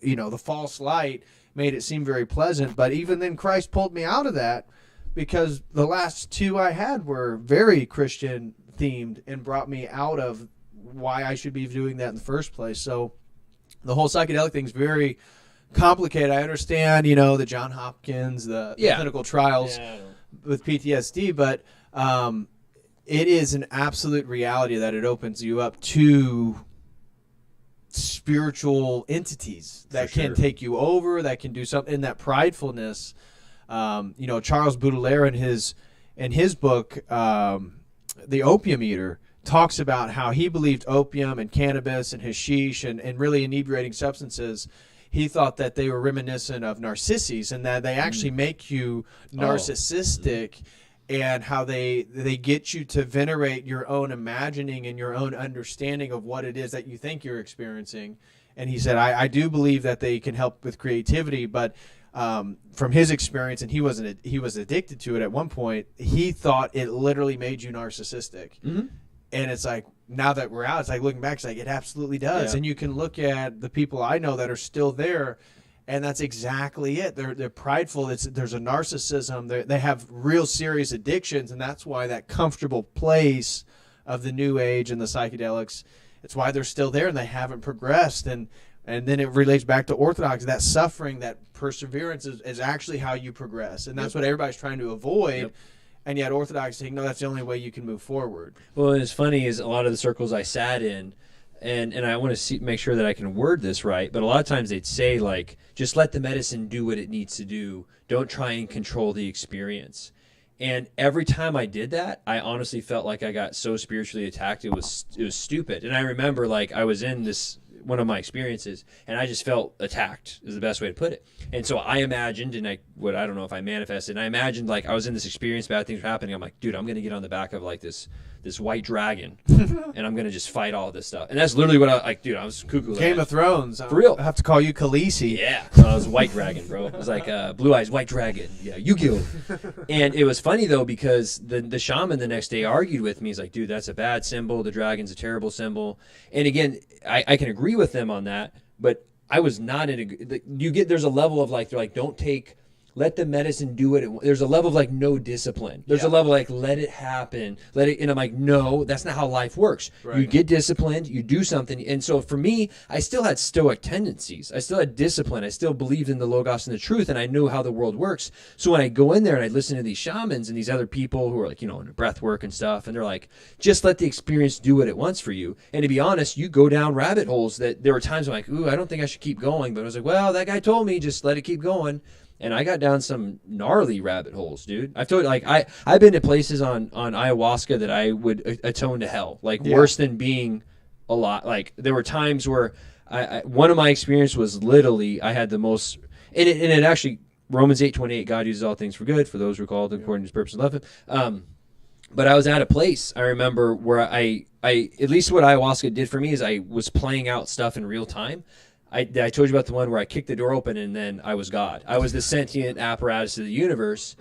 the false light made it seem very pleasant, but even then Christ pulled me out of that. Because the last two I had were very Christian themed and brought me out of why I should be doing that in the first place. So the whole psychedelic thing is very complicated. I understand, the John Hopkins, the clinical trials with PTSD, but it is an absolute reality that it opens you up to spiritual entities that can take you over, that can do something. And that pridefulness. Charles Baudelaire in his book, The Opium Eater, talks about how he believed opium and cannabis and hashish and really inebriating substances, he thought that they were reminiscent of narcissus and that they actually make you narcissistic, and how they get you to venerate your own imagining and your own understanding of what it is that you think you're experiencing. And he said, I do believe that they can help with creativity, but from his experience, and he was addicted to it at one point, he thought it literally made you narcissistic. Mm-hmm. And it's like, now that we're out, it's like looking back, it's like it absolutely does. And you can look at the people I know that are still there, and that's exactly it. They're prideful. There's a narcissism. They have real serious addictions, and that's why that comfortable place of the New Age and the psychedelics, it's why they're still there and they haven't progressed. And then it relates back to Orthodoxy. That suffering, that perseverance is actually how you progress. And that's what everybody's trying to avoid. Yep. And yet Orthodox saying, no, that's the only way you can move forward. Well, and it's funny is a lot of the circles I sat in, and I want to make sure that I can word this right, but a lot of times they'd say, like, just let the medicine do what it needs to do. Don't try and control the experience. And every time I did that, I honestly felt like I got so spiritually attacked. It was stupid. And I remember, like, I was in one of my experiences, and I just felt attacked is the best way to put it. And so I imagined, and I don't know if I manifested, and I imagined, like, I was in this experience, bad things were happening. I'm like, dude, I'm going to get on the back of, like, this white dragon, and I'm going to just fight all this stuff. And that's literally what I was cuckoo. Game of Thrones. For real. I have to call you Khaleesi. Yeah. No, I was white dragon, bro. It was like Blue Eyes White Dragon. Yeah, Yu-Gi-Oh! And it was funny, though, because the shaman the next day argued with me. He's like, dude, that's a bad symbol. The dragon's a terrible symbol. And again, I can agree with them on that, but I was not there's a level of, like, they're like, let the medicine do it. There's a level of, like, no discipline. There's a level of, like, let it happen. And I'm like, no, that's not how life works. Right. You get disciplined, you do something. And so for me, I still had stoic tendencies. I still had discipline. I still believed in the Logos and the truth, and I knew how the world works. So when I go in there and I listen to these shamans and these other people who are, like, into breath work and stuff, and they're like, just let the experience do what it wants for you. And to be honest, you go down rabbit holes that there were times I'm like, ooh, I don't think I should keep going. But I was like, well, that guy told me, just let it keep going. And I got down some gnarly rabbit holes, dude. I've told you, like, I've been to places on ayahuasca that I would atone to hell, like, worse than being a lot. Like, there were times where one of my experience was literally, I had the most, and it actually, Romans 8:28, God uses all things for good for those who are called according to his purpose and love him. But I was at a place, I remember, where I at least what ayahuasca did for me is I was playing out stuff in real time. I told you about the one where I kicked the door open and then I was God. I was the sentient apparatus of the universe,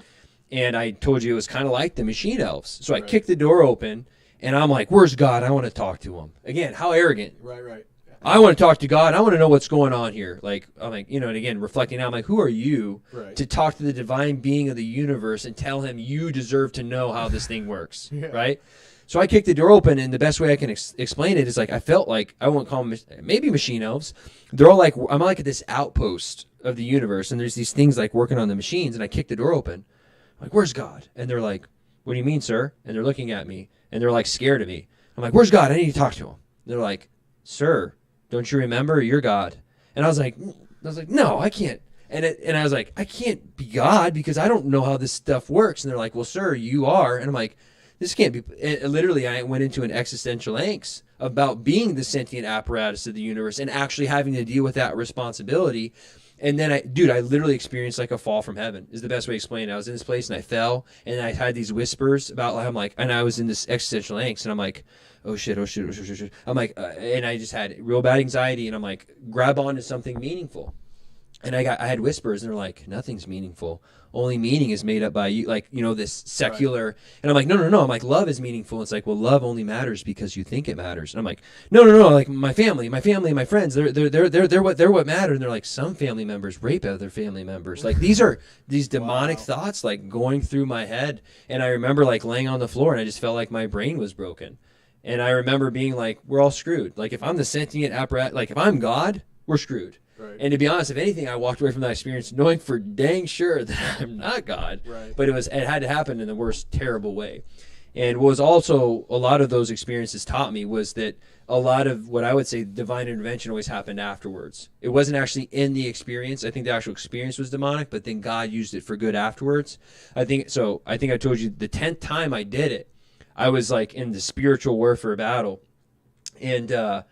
and I told you it was kind of like the machine elves. So I kicked the door open, and I'm like, where's God? I want to talk to him. Again, how arrogant. Right. I want to talk to God. I want to know what's going on here. Like, I'm like, and again, reflecting now, I'm like, who are you to talk to the divine being of the universe and tell him you deserve to know how this thing works, right? So I kicked the door open, and the best way I can explain it is, like, I felt like, I won't call them maybe machine elves. They're all like, I'm like at this outpost of the universe, and there's these things, like, working on the machines, and I kicked the door open. I'm like, where's God? And they're like, what do you mean, sir? And they're looking at me, and they're, like, scared of me. I'm like, where's God? I need to talk to him. And they're like, sir, don't you remember? You're God. And I was like, no, I can't. And I was like, I can't be God because I don't know how this stuff works. And they're like, well, sir, you are. And I'm like, this can't be. Literally, I went into an existential angst about being the sentient apparatus of the universe and actually having to deal with that responsibility. And then I literally experienced, like, a fall from heaven is the best way to explain it. I was in this place and I fell, and I had these whispers about, like, and I was in this existential angst, and I'm like, oh shit. I'm like, and I just had real bad anxiety, and I'm like, grab onto something meaningful. And I had whispers, and they're like, nothing's meaningful. Only meaning is made up by you, like, this secular. Right. And I'm like, no. I'm like, love is meaningful. It's like, well, love only matters because you think it matters. And I'm like, no. Like, my family, my friends, they're what matter. And they're like, some family members rape other family members. Like, these are these demonic thoughts, like, going through my head. And I remember, like, laying on the floor, and I just felt like my brain was broken. And I remember being like, we're all screwed. Like, if I'm the sentient apparatus, like, if I'm God, we're screwed. Right. And to be honest, if anything, I walked away from that experience knowing for dang sure that I'm not God. Right. But it had to happen in the worst terrible way. And what was also a lot of those experiences taught me was that a lot of what I would say divine intervention always happened afterwards. It wasn't actually in the experience. I think the actual experience was demonic, but then God used it for good afterwards. I think I told you the 10th time I did it, I was, like, in the spiritual warfare battle. And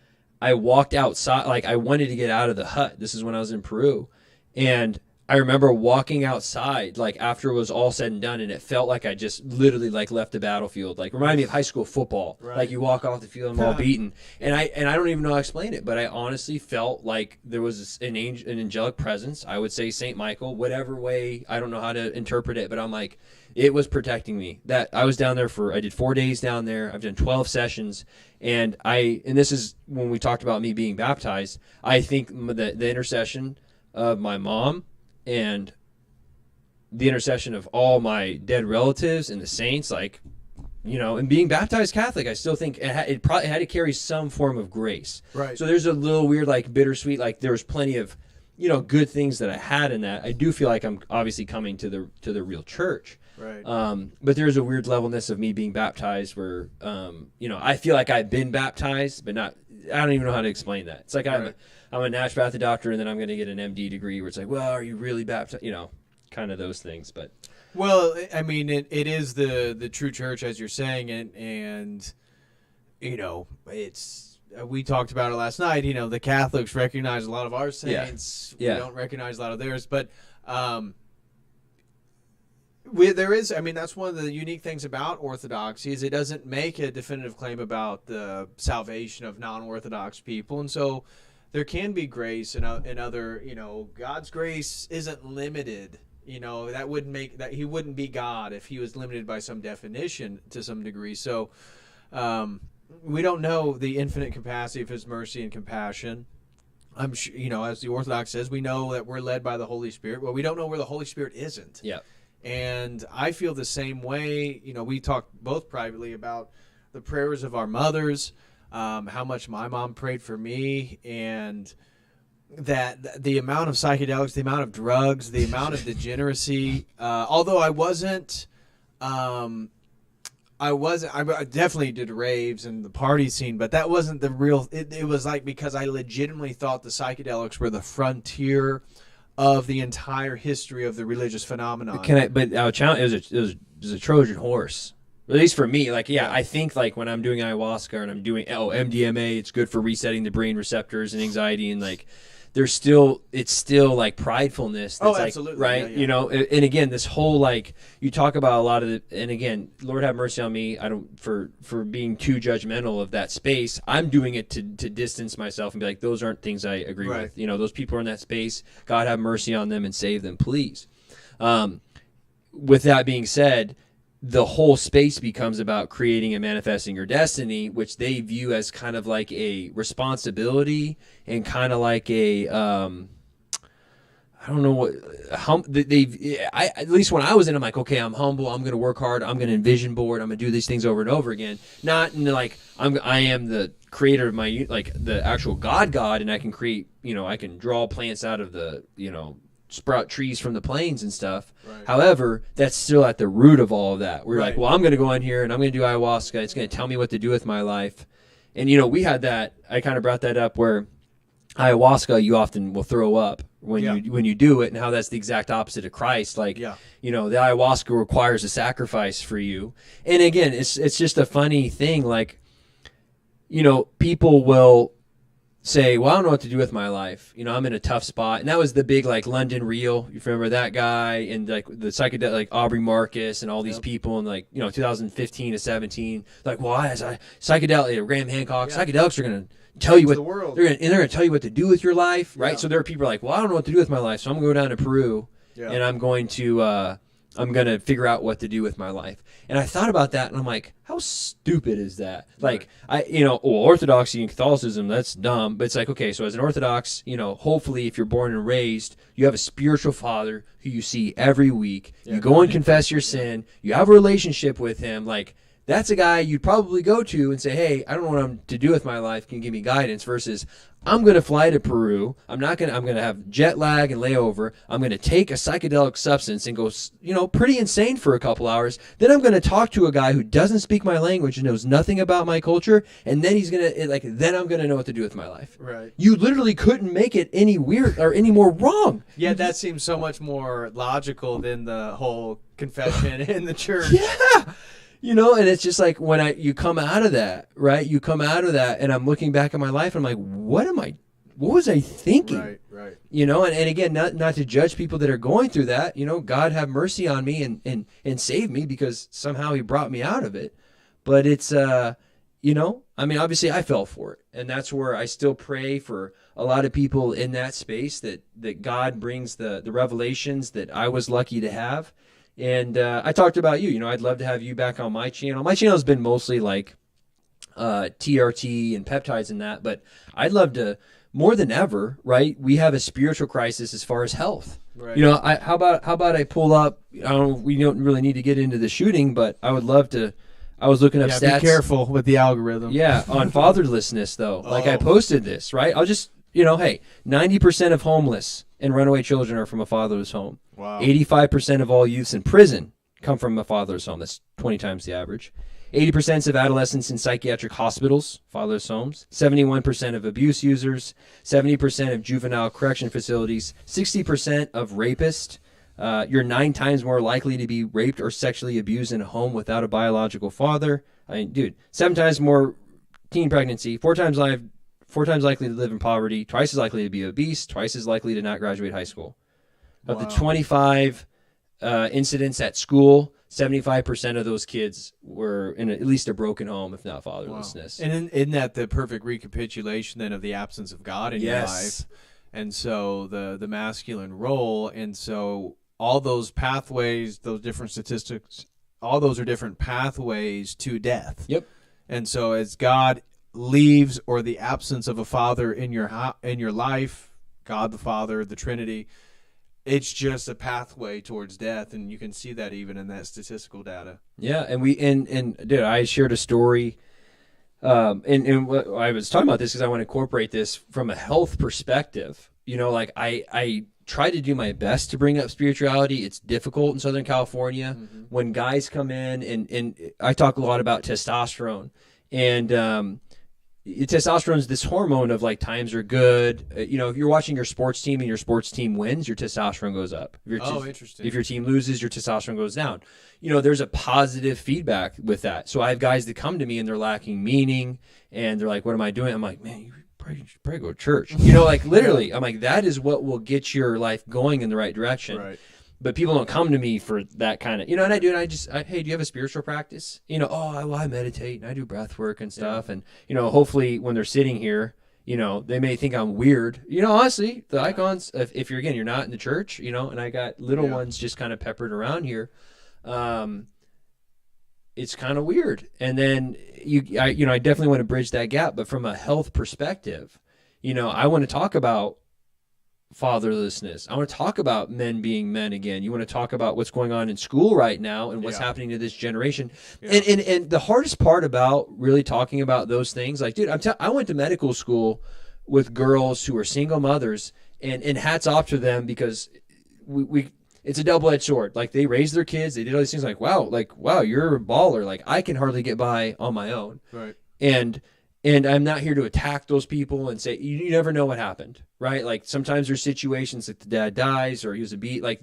I walked outside, like, I wanted to get out of the hut. This is when I was in Peru. And I remember walking outside, like, after it was all said and done, and it felt like I just literally, like, left the battlefield. Like, reminded me of high school football. Right. Like, you walk off the field and I'm all beaten. And I don't even know how to explain it, but I honestly felt like there was an angelic presence. I would say St. Michael, whatever way, I don't know how to interpret it, but I'm like, it was protecting me. That I was down there I did 4 days down there. I've done 12 sessions. And this is when we talked about me being baptized. I think the intercession of my mom and the intercession of all my dead relatives and the saints, like, and being baptized Catholic, I still think it probably had to carry some form of grace. Right. So there's a little weird, like, bittersweet, like, there was plenty of, good things that I had in that. I do feel like I'm obviously coming to the real church. Right. But there's a weird levelness of me being baptized where, I feel like I've been baptized, but not. I don't even know how to explain that. It's like Right. I'm a naturopathic doctor, and then I'm going to get an MD degree where it's like, well, are you really baptized? Kind of those things. But Well, I mean, it is the true church, as you're saying, and it's we talked about it last night. The Catholics recognize a lot of our saints. Yeah. We don't recognize a lot of theirs, but there is. I mean, that's one of the unique things about Orthodoxy is it doesn't make a definitive claim about the salvation of non-Orthodox people, and so there can be grace and other. God's grace isn't limited. That wouldn't make that he wouldn't be God if he was limited by some definition to some degree. So we don't know the infinite capacity of his mercy and compassion. I'm sure, as the Orthodox says, we know that we're led by the Holy Spirit. Well, we don't know where the Holy Spirit isn't. yeah. And I feel the same way. We talked both privately about the prayers of our mothers, how much my mom prayed for me, and that the amount of psychedelics, the amount of drugs, the amount of degeneracy. Although I definitely did raves and the party scene, but that wasn't the real. It was like because I legitimately thought the psychedelics were the frontier of the entire history of the religious phenomenon. But our challenge it was a Trojan horse. At least for me, I think when I'm doing ayahuasca and I'm doing MDMA, it's good for resetting the brain receptors and anxiety, and it's still pridefulness. That's absolutely, right. Yeah. And again, this whole you talk about a lot of and again, Lord have mercy on me. I don't for being too judgmental of that space. I'm doing it to distance myself and be like, those aren't things I agree Right. with. Those people are in that space. God have mercy on them and save them, please. With that being said, the whole space becomes about creating and manifesting your destiny, which they view as kind of like a responsibility and kind of like a, I don't know what, at least when I was in, I'm like, okay, I'm humble. I'm going to work hard. I'm going to envision board. I'm going to do these things over and over again. Not in I am the creator of my, the actual God, and I can create, I can draw plants out of the, sprout trees from the plains and stuff. Right. However, that's still at the root of all of that. We're Right. like, well, I'm going to go in here and I'm going to do ayahuasca. It's going to tell me what to do with my life. And, we had that, I kind of brought that up where ayahuasca, you often will throw up when you do it, and how that's the exact opposite of Christ. The ayahuasca requires a sacrifice for you. And again, it's just a funny thing. People will say, well, I don't know what to do with my life. I'm in a tough spot. And that was the big, London Reel. You remember that guy and, the psychedelic, Aubrey Marcus and all these people in, 2015 to 17. Why is psychedelic, Graham Hancock, psychedelics are going to tell you what, the world. they're going to tell you what to do with your life, right? Yeah. So there are people well, I don't know what to do with my life, so I'm going to go down to Peru and I'm going to figure out what to do with my life. And I thought about that, and I'm like, how stupid is that? Right. Orthodoxy and Catholicism, that's dumb. But it's okay, so as an Orthodox, hopefully if you're born and raised, you have a spiritual father who you see every week. Yeah. You go and confess your sin. You have a relationship with him. That's a guy you'd probably go to and say, hey, I don't know what I'm to do with my life. Can you give me guidance? Versus, I'm going to fly to Peru. I'm going to have jet lag and layover. I'm going to take a psychedelic substance and go, pretty insane for a couple hours. Then I'm going to talk to a guy who doesn't speak my language and knows nothing about my culture. And then then I'm going to know what to do with my life. Right. You literally couldn't make it any weird or any more wrong. Yeah, that seems so much more logical than the whole confession in the church. Yeah. And it's just when you come out of that, right? You come out of that, and I'm looking back at my life, and I'm like, what was I thinking? Right. And again, not to judge people that are going through that. God have mercy on me and save me, because somehow He brought me out of it. But it's, obviously I fell for it, and that's where I still pray for a lot of people in that space that God brings the revelations that I was lucky to have. And I talked about you. I'd love to have you back on my channel. My channel has been mostly TRT and peptides and that, but I'd love to, more than ever, right? We have a spiritual crisis as far as health. Right. How about I pull up? We don't really need to get into the shooting, but I would love to. I was looking up stats. Be careful with the algorithm. Yeah, on fatherlessness though. I posted this, right? I'll just, hey, 90% of homeless and runaway children are from a fatherless home. Wow. 85% of all youths in prison come from a fatherless home. That's 20 times the average. 80% of adolescents in psychiatric hospitals, fatherless homes. 71% of abuse users. 70% of juvenile correction facilities. 60% of rapists. You're 9 times more likely to be raped or sexually abused in a home without a biological father. I mean, dude, 7 times more teen pregnancy, 4 times likely to live in poverty, twice as likely to be obese, twice as likely to not graduate high school. Of the 25 incidents at school, 75% of those kids were in at least a broken home, if not fatherlessness. Wow. And isn't that the perfect recapitulation then of the absence of God in your life? And so the masculine role, and so all those pathways, those different statistics, all those are different pathways to death. Yep. And so as God leaves, or the absence of a father in your life, God the Father, the Trinity, it's just a pathway towards death, and you can see that even in that statistical data. Yeah, and dude, I shared a story, and what I was talking about this because I want to incorporate this from a health perspective. You know, like I try to do my best to bring up spirituality. It's difficult in Southern California when guys come in, and I talk a lot about testosterone, and testosterone is this hormone of like times are good. You know, if you're watching your sports team and your sports team wins, your testosterone goes up. Interesting. If your team loses, your testosterone goes down. You know, there's a positive feedback with that. So I have guys that come to me and they're lacking meaning, and they're like, "What am I doing?" I'm like, "Man, you probably go to church." You know, like literally, I'm like, that is what will get your life going in the right direction. Right. But people don't come to me for that kind of, you know, and I do, and hey, do you have a spiritual practice? You know, I meditate and I do breath work and stuff. And, you know, hopefully when they're sitting here, you know, they may think I'm weird. You know, honestly, the icons, if you're, again, you're not in the church, you know, and I got little ones just kind of peppered around here. It's kind of weird. And then, I definitely want to bridge that gap. But from a health perspective, you know, I want to talk about fatherlessness. I want to talk about men being men again. You want to talk about what's going on in school right now and what's happening to this generation. Yeah. And the hardest part about really talking about those things, like, dude, I went to medical school with girls who were single mothers, and hats off to them, because we it's a double-edged sword. Like, they raised their kids, they did all these things, like, wow, you're a baller. Like, I can hardly get by on my own. Right. And I'm not here to attack those people and say, you never know what happened, right? Like, sometimes there's situations like the dad dies or he was a beat. Like,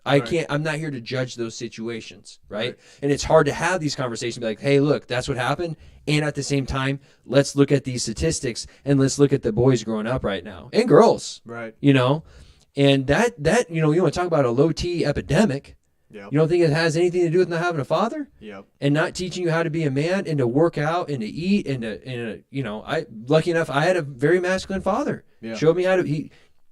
I'm not here to judge those situations, right? And it's hard to have these conversations, be like, hey, look, that's what happened. And at the same time, let's look at these statistics, and let's look at the boys growing up right now, and girls, right? You know, and that you know, you want to talk about a low T epidemic. Yep. You don't think it has anything to do with not having a father? Yep. And not teaching you how to be a man, and to work out, and to eat, and to you know, lucky enough, I had a very masculine father. Yeah. Showed me how to, he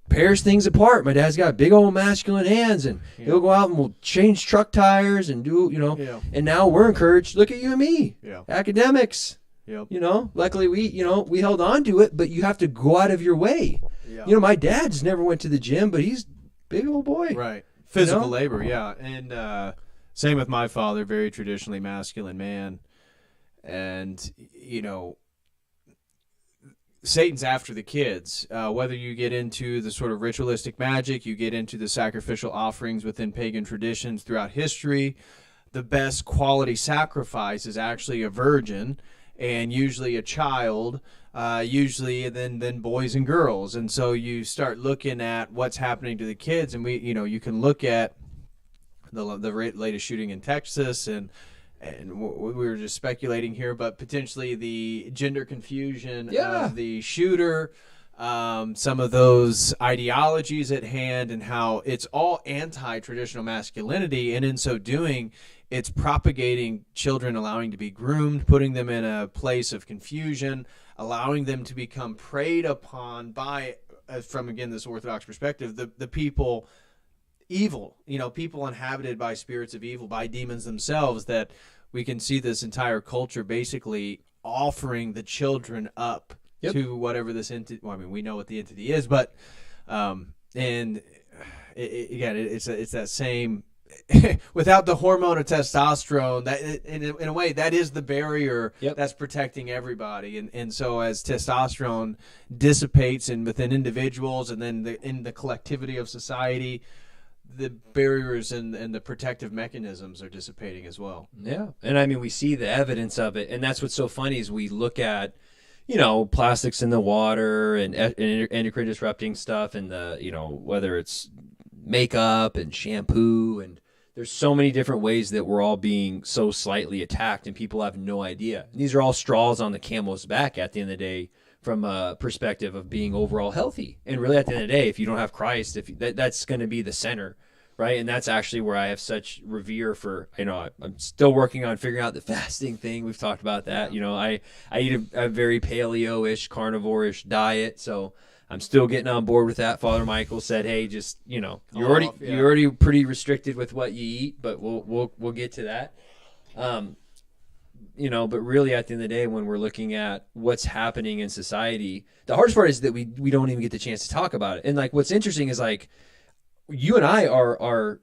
pairs things apart. My dad's got big old masculine hands, and he'll go out and we'll change truck tires and do, you know, and now we're encouraged, look at you and me, academics. Yep. You know, luckily we held on to it, but you have to go out of your way. Yep. You know, my dad's never went to the gym, but he's a big old boy. Right. Physical labor, yeah. And same with my father, very traditionally masculine man. And, you know, Satan's after the kids. Whether you get into the sort of ritualistic magic, you get into the sacrificial offerings within pagan traditions throughout history, the best quality sacrifice is actually a virgin, and usually a child, usually then boys and girls. And so you start looking at what's happening to the kids, and you can look at the latest shooting in Texas, and we were just speculating here, but potentially the gender confusion of the shooter, some of those ideologies at hand, and how it's all anti-traditional masculinity, and in so doing, it's propagating children, allowing to be groomed, putting them in a place of confusion, allowing them to become preyed upon by, from again this Orthodox perspective, the people evil, you know, people inhabited by spirits of evil, by demons themselves, that we can see this entire culture basically offering the children up to whatever this entity, well, I mean, we know what the entity is, but again, it's that same, without the hormone of testosterone, that in a way that is the barrier that's protecting everybody, and so as testosterone dissipates within individuals, and then in the collectivity of society, the barriers and the protective mechanisms are dissipating as well. Yeah. And I mean, we see the evidence of it. And that's what's so funny is we look at, you know, plastics in the water and endocrine disrupting stuff and the, you know, whether it's makeup and shampoo, and there's so many different ways that we're all being so slightly attacked and people have no idea. These are all straws on the camel's back at the end of the day from a perspective of being overall healthy. And really at the end of the day, if you don't have Christ, that's going to be the center, right? And that's actually where I have such revere for, you know, I'm still working on figuring out the fasting thing. We've talked about that. You know, I eat a very paleo-ish, carnivore-ish diet, so I'm still getting on board with that. Father Michael said, "Hey, just, you know, you're already pretty restricted with what you eat, but we'll get to that." You know, but really at the end of the day, when we're looking at what's happening in society, the hardest part is that we don't even get the chance to talk about it. And like, what's interesting is like, you and I are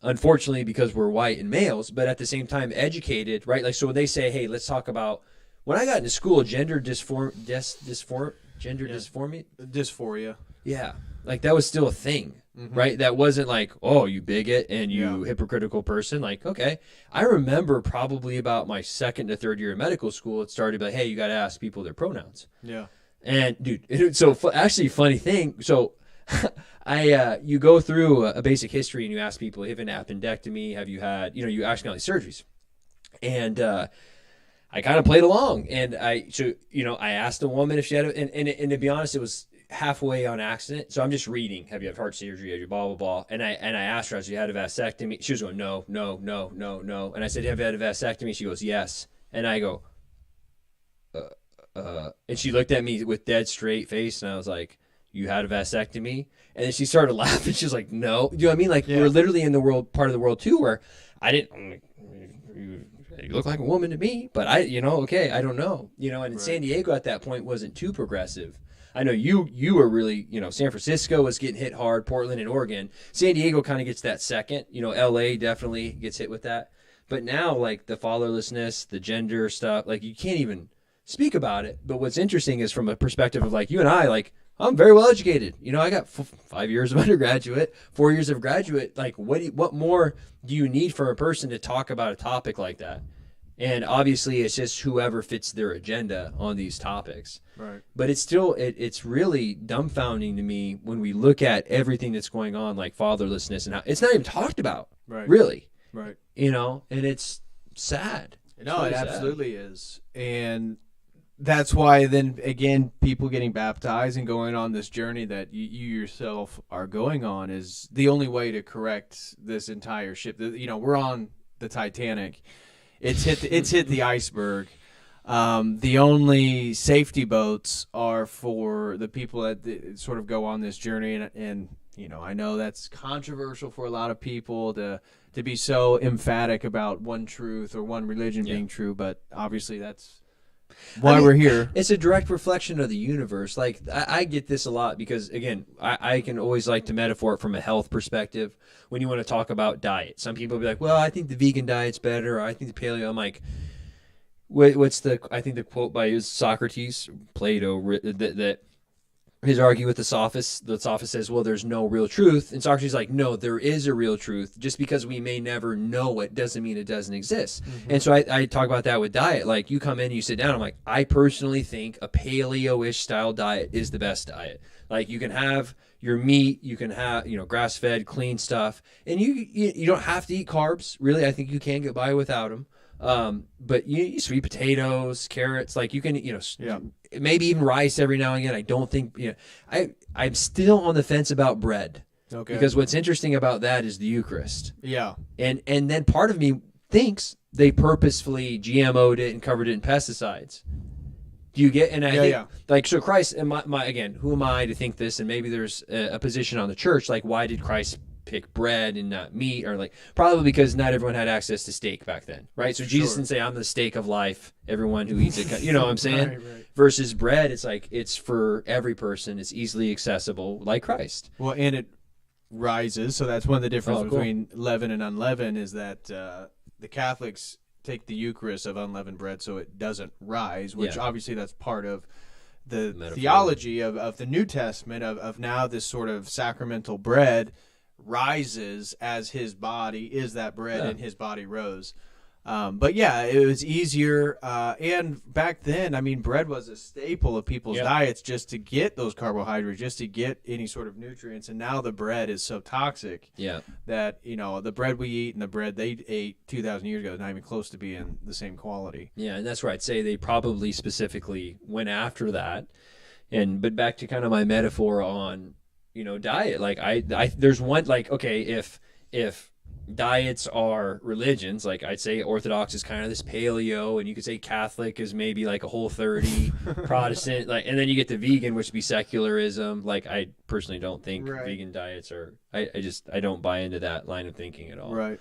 unfortunately, because we're white and males, but at the same time educated, right? Like, so when they say, "Hey, let's talk about," when I got into school, gender dysphoria. Yeah. Like that was still a thing, right? That wasn't like, "Oh, you bigot and you hypocritical person." Like, okay. I remember probably about my second to third year of medical school, it started like, "Hey, you got to ask people their pronouns." Yeah. And dude, actually funny thing. So you go through a basic history and you ask people, have an appendectomy? Have you had, you know, you ask all these surgeries. And, I kind of played along, and I asked a woman if she had and to be honest, it was halfway on accident. So I'm just reading, "Have you had heart surgery? Have you blah, blah, blah." And I asked her, "Has you had a vasectomy?" She was going, "No, no, no, no, no." And I said, "Have you had a vasectomy?" She goes, "Yes." And I go, and she looked at me with dead straight face, and I was like, "You had a vasectomy?" And then she started laughing. She was like, "No." Do you know what I mean? Like, we're literally in the part of the world too, where you look like a woman to me, but I don't know. You know, and in San Diego at that point wasn't too progressive. I know you were really, you know, San Francisco was getting hit hard, Portland and Oregon. San Diego kind of gets that second. You know, LA definitely gets hit with that. But now, like, the fatherlessness, the gender stuff, like, you can't even speak about it. But what's interesting is from a perspective of, like, you and I, like, I'm very well educated. You know, I got 5 years of undergraduate, 4 years of graduate. Like, what more do you need from a person to talk about a topic like that? And obviously, it's just whoever fits their agenda on these topics. Right. But it's still, it's really dumbfounding to me when we look at everything that's going on, like fatherlessness, and how it's not even talked about. Right. Really. Right. You know, and it's sad. No, it absolutely is. And that's why then again, people getting baptized and going on this journey that you yourself are going on is the only way to correct this entire ship. You know, we're on the Titanic. It's hit the iceberg. The only safety boats are for the people that sort of go on this journey, and you know, I know that's controversial for a lot of people to be so emphatic about one truth or one religion being true, but obviously that's why we're here. It's a direct reflection of the universe. Like, I get this a lot because, again, I can always like to metaphor it from a health perspective when you want to talk about diet. Some people will be like, "Well, I think the vegan diet's better," or "I think the paleo." I'm like, I think the quote by Socrates, Plato, that his argument with the sophist. The sophist says, "Well, there's no real truth," and Socrates is like, "No, there is a real truth. Just because we may never know it doesn't mean it doesn't exist." And so I talk about that with diet. Like, you come in, you sit down. I'm like, I personally think a paleo-ish style diet is the best diet. Like, you can have your meat, you can have, you know, grass-fed, clean stuff, and you don't have to eat carbs. Really, I think you can get by without them. But you eat sweet potatoes, carrots, like you can, you know, maybe even rice every now and again. I don't think, you know, I'm still on the fence about bread. Okay. Because what's interesting about that is the Eucharist. Yeah. And then part of me thinks they purposefully GMO'd it and covered it in pesticides. Do you get? And I think, like, so Christ, and my again, who am I to think this? And maybe there's a position on the church, like, why did Christ pick bread and not meat? Or like, probably because not everyone had access to steak back then, right? So Jesus didn't say, "I'm the steak of life, everyone who eats it," you know what I'm saying? Right. Versus bread, it's like, it's for every person, it's easily accessible, like Christ. Well, and it rises, so that's one of the differences between leaven and unleavened, is that the Catholics take the Eucharist of unleavened bread so it doesn't rise, which obviously that's part of the theology of the New Testament, of now this sort of sacramental bread rises as his body is that bread, and his body rose. But yeah, it was easier. And back then, I mean, bread was a staple of people's diets just to get those carbohydrates, just to get any sort of nutrients. And now the bread is so toxic that, you know, the bread we eat and the bread they ate 2,000 years ago is not even close to being the same quality. Yeah, and that's where I'd say they probably specifically went after that. But back to kind of my metaphor on, you know, diet. Like I there's one, like, okay, if diets are religions, like I'd say Orthodox is kind of this paleo, and you could say Catholic is maybe like a Whole30, Protestant, like, and then you get to vegan, which would be secularism. Like I personally don't think vegan diets are, I don't buy into that line of thinking at all. Right.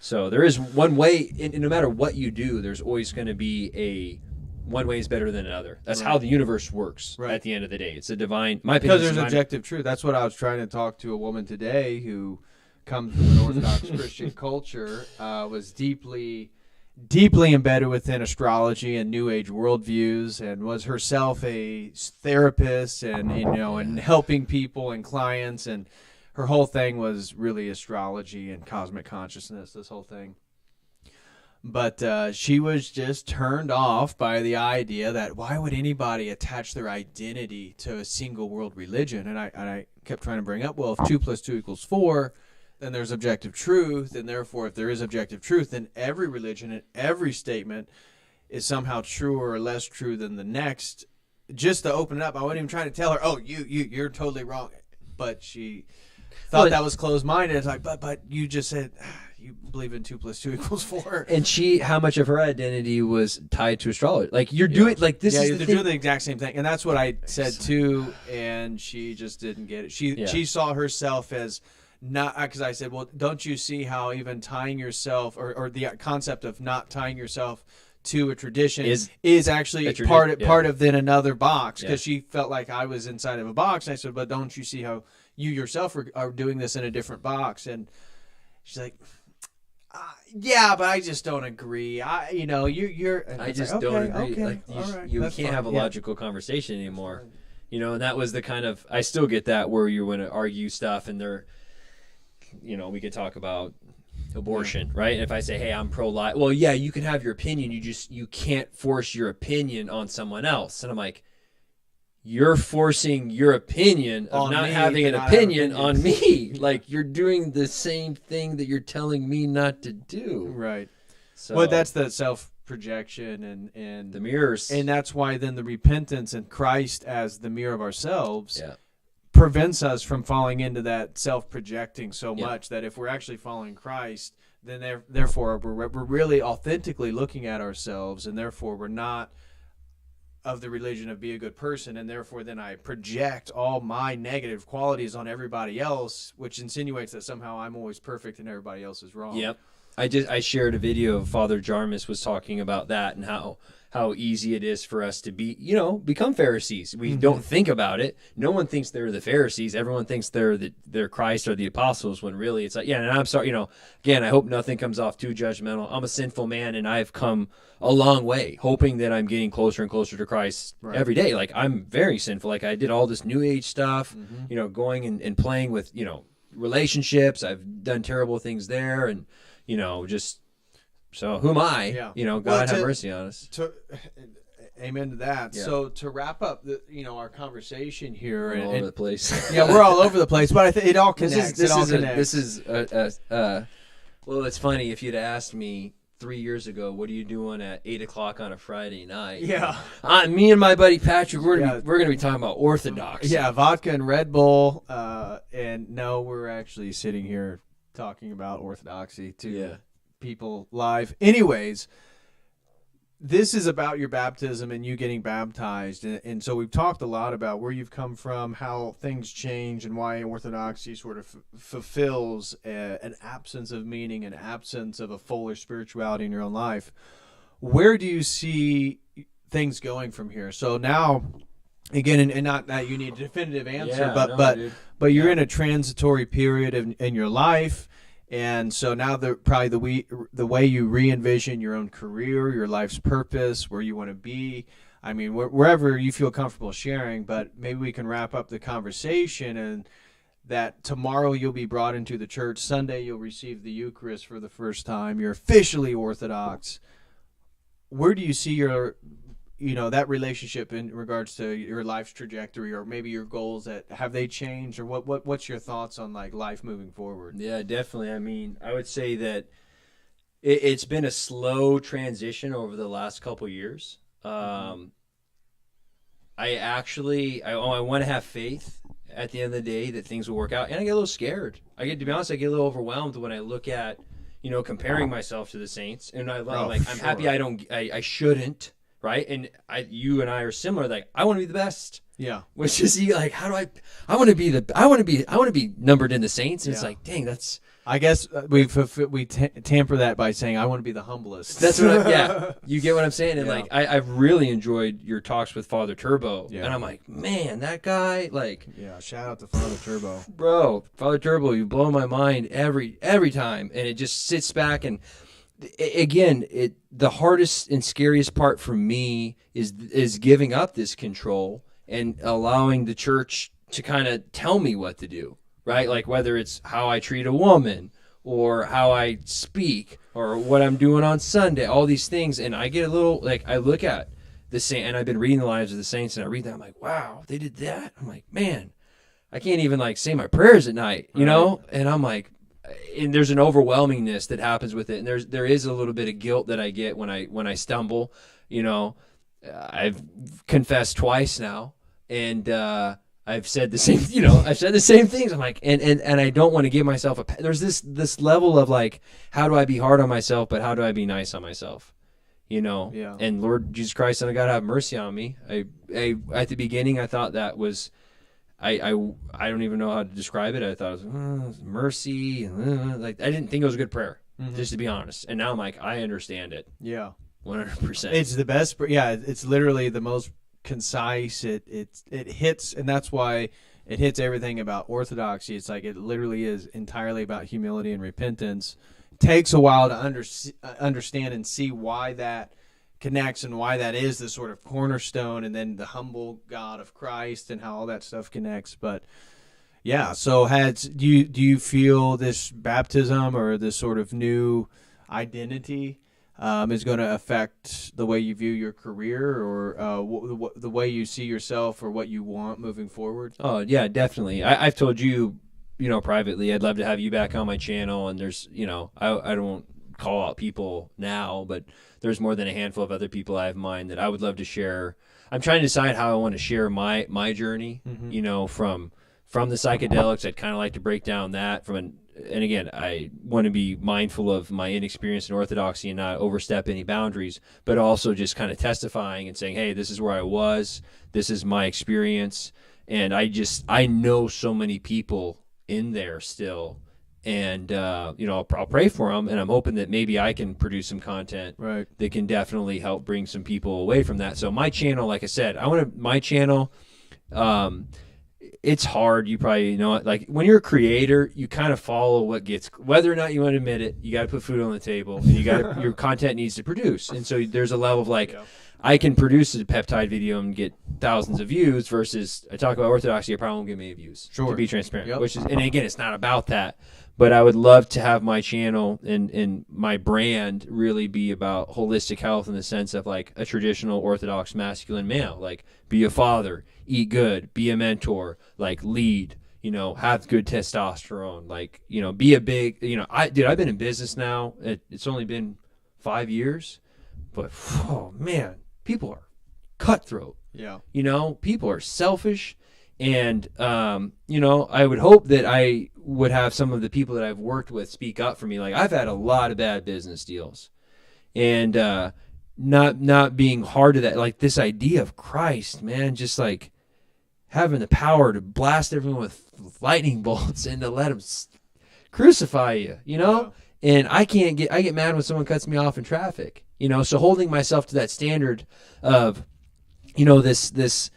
So there is one way, and no matter what you do, there's always going to be one way is better than another. That's how the universe works at the end of the day. It's a divine, my opinion. Because there's objective truth. That's what I was trying to talk to a woman today who comes from an Orthodox Christian culture, was deeply embedded within astrology and New Age worldviews, and was herself a therapist and, you know, and helping people and clients, and her whole thing was really astrology and cosmic consciousness, this whole thing. But she was just turned off by the idea that why would anybody attach their identity to a single world religion? And I kept trying to bring up, well, if 2 + 2 = 4, then there's objective truth, and therefore if there is objective truth, then every religion and every statement is somehow truer or less true than the next. Just to open it up, I wasn't even trying to tell her, oh, you're totally wrong. But she thought that was closed-minded. It's like, but you just said you believe in 2 + 2 = 4. And how much of her identity was tied to astrology? Like you're doing, like this is the they're thing. doing the exact same thing, and that's what I said too. And she just didn't get it. She saw herself as not, because I said, well, don't you see how even tying yourself or the concept of not tying yourself to a tradition is actually part of then another box, because she felt like I was inside of a box. And I said, but don't you see how you yourself are doing this in a different box? And she's like, yeah, but I just don't agree. You're. I just don't agree. Okay, like you can't have a logical conversation anymore. You know, and that was the kind of, I still get that where you want to argue stuff, and they're, you know, we could talk about abortion, right? And if I say, hey, I'm pro-life, well, yeah, you can have your opinion. You can't force your opinion on someone else. And I'm like, you're forcing your opinion of not having an opinion on me. Like, you're doing the same thing that you're telling me not to do. Right. So, well, that's the self-projection and the mirrors. And that's why then the repentance and Christ as the mirror of ourselves prevents us from falling into that self-projecting so much that if we're actually following Christ, then therefore we're really authentically looking at ourselves, and therefore we're not of the religion of be a good person, and therefore then I project all my negative qualities on everybody else, which insinuates that somehow I'm always perfect and everybody else is wrong. Yep. I shared a video of Father Jarmus was talking about that, and how easy it is for us to become Pharisees. We don't think about it. No one thinks they're the Pharisees. Everyone thinks they're Christ or the apostles, when really it's like, and I'm sorry, again, I hope nothing comes off too judgmental. I'm a sinful man, and I've come a long way, hoping that I'm getting closer and closer to Christ every day. Like, I'm very sinful. Like, I did all this New Age stuff, going and playing with, relationships. I've done terrible things there, and, just... So who am I? Yeah. God have mercy on us. Amen to that. Yeah. So to wrap up our conversation here, we're all over the place. We're all over the place, but I think it all connects. Well, it's funny, if you'd asked me 3 years ago, what are you doing at 8:00 on a Friday night? Yeah. Me and my buddy Patrick, we're gonna be talking about Orthodoxy. Yeah, vodka and Red Bull, and no, we're actually sitting here talking about Orthodoxy too. People live. Anyways, this is about your baptism and you getting baptized, and so we've talked a lot about where you've come from, how things change, and why Orthodoxy sort of fulfills an absence of meaning, an absence of a fuller spirituality in your own life. Where do you see things going from here? So now, again, and not that you need a definitive answer, but you're in a transitory period in your life. And so now probably the way you re-envision your own career, your life's purpose, where you want to be. I mean, wherever you feel comfortable sharing, but maybe we can wrap up the conversation. And that tomorrow you'll be brought into the church. Sunday you'll receive the Eucharist for the first time. You're officially Orthodox. Where do you see your, that relationship in regards to your life's trajectory, or maybe your goals? That have they changed, or what's your thoughts on like life moving forward? Yeah, definitely. I mean, I would say that it's been a slow transition over the last couple years. I want to have faith at the end of the day that things will work out, and I get a little scared. To be honest, I get a little overwhelmed when I look at, comparing myself to the saints, and I'm happy I shouldn't, right? And you and I are similar. Like, I want to be the best. Yeah. Which is like, how do I want to be numbered in the saints, and it's like, dang, that's. I guess we tamper that by saying I want to be the humblest. That's what you get what I'm saying? And I've really enjoyed your talks with Father Turbo. Yeah. And I'm like, man, that guy, like. Yeah, shout out to Father Turbo. Bro, Father Turbo, you blow my mind every time. And it just sits back. And again, the hardest and scariest part for me is giving up this control and allowing the church to kind of tell me what to do. Right? Like whether it's how I treat a woman or how I speak or what I'm doing on Sunday, all these things. And I get a little, like, I look at the saint, and I've been reading the lives of the saints, and I read that. I'm like, wow, they did that. I'm like, man, I can't even like say my prayers at night, you know? And I'm like, and there's an overwhelmingness that happens with it. And there is a little bit of guilt that I get when I stumble, I've confessed twice now, and, I've said the same, things. I'm like, and I don't want to give myself there's this level of like, how do I be hard on myself, but how do I be nice on myself? Yeah. And Lord Jesus Christ, Son of God, have mercy on me. I at the beginning, I thought that was, I don't even know how to describe it. I thought it was mercy. Like, I didn't think it was a good prayer, just to be honest. And now I'm like, I understand it. Yeah. 100%. It's the best. Yeah. It's literally the most concise. It hits, and that's why it hits everything about Orthodoxy. It's like it literally is entirely about humility and repentance. It takes a while to understand and see why that connects and why that is the sort of cornerstone, and then the humble God of Christ and how all that stuff connects. But yeah, so do you feel this baptism or this sort of new identity is going to affect the way you view your career, or the way you see yourself, or what you want moving forward? Oh, yeah, definitely. I've told you, privately, I'd love to have you back on my channel. And there's, I don't call out people now, but there's more than a handful of other people I have in mind that I would love to share. I'm trying to decide how I want to share my journey, from the psychedelics. I'd kind of like to break down that and again, I want to be mindful of my inexperience in Orthodoxy and not overstep any boundaries, but also just kind of testifying and saying, hey, this is where I was. This is my experience. And I know so many people in there still. And, I'll pray for them. And I'm hoping that maybe I can produce some content that can definitely help bring some people away from that. So my channel, like I said, my channel, it's hard. You probably know it. Like, when you're a creator, you kind of follow whether or not you want to admit it, you got to put food on the table, and your content needs to produce. And so there's a level of like, I can produce a peptide video and get thousands of views versus I talk about Orthodoxy, I probably won't get many views, to be transparent, and again, it's not about that, but I would love to have my channel and my brand really be about holistic health in the sense of like a traditional Orthodox masculine male, like be a father, eat good, be a mentor, like lead, have good testosterone, like, be a big, I've been in business now. It's only been 5 years, but oh man, people are cutthroat. Yeah. People are selfish. And, I would hope that I would have some of the people that I've worked with speak up for me. Like, I've had a lot of bad business deals, and, not being hard to that, like this idea of Christ, man, just like having the power to blast everyone with lightning bolts and to let them crucify you, Yeah. And I get mad when someone cuts me off in traffic, so holding myself to that standard of, this,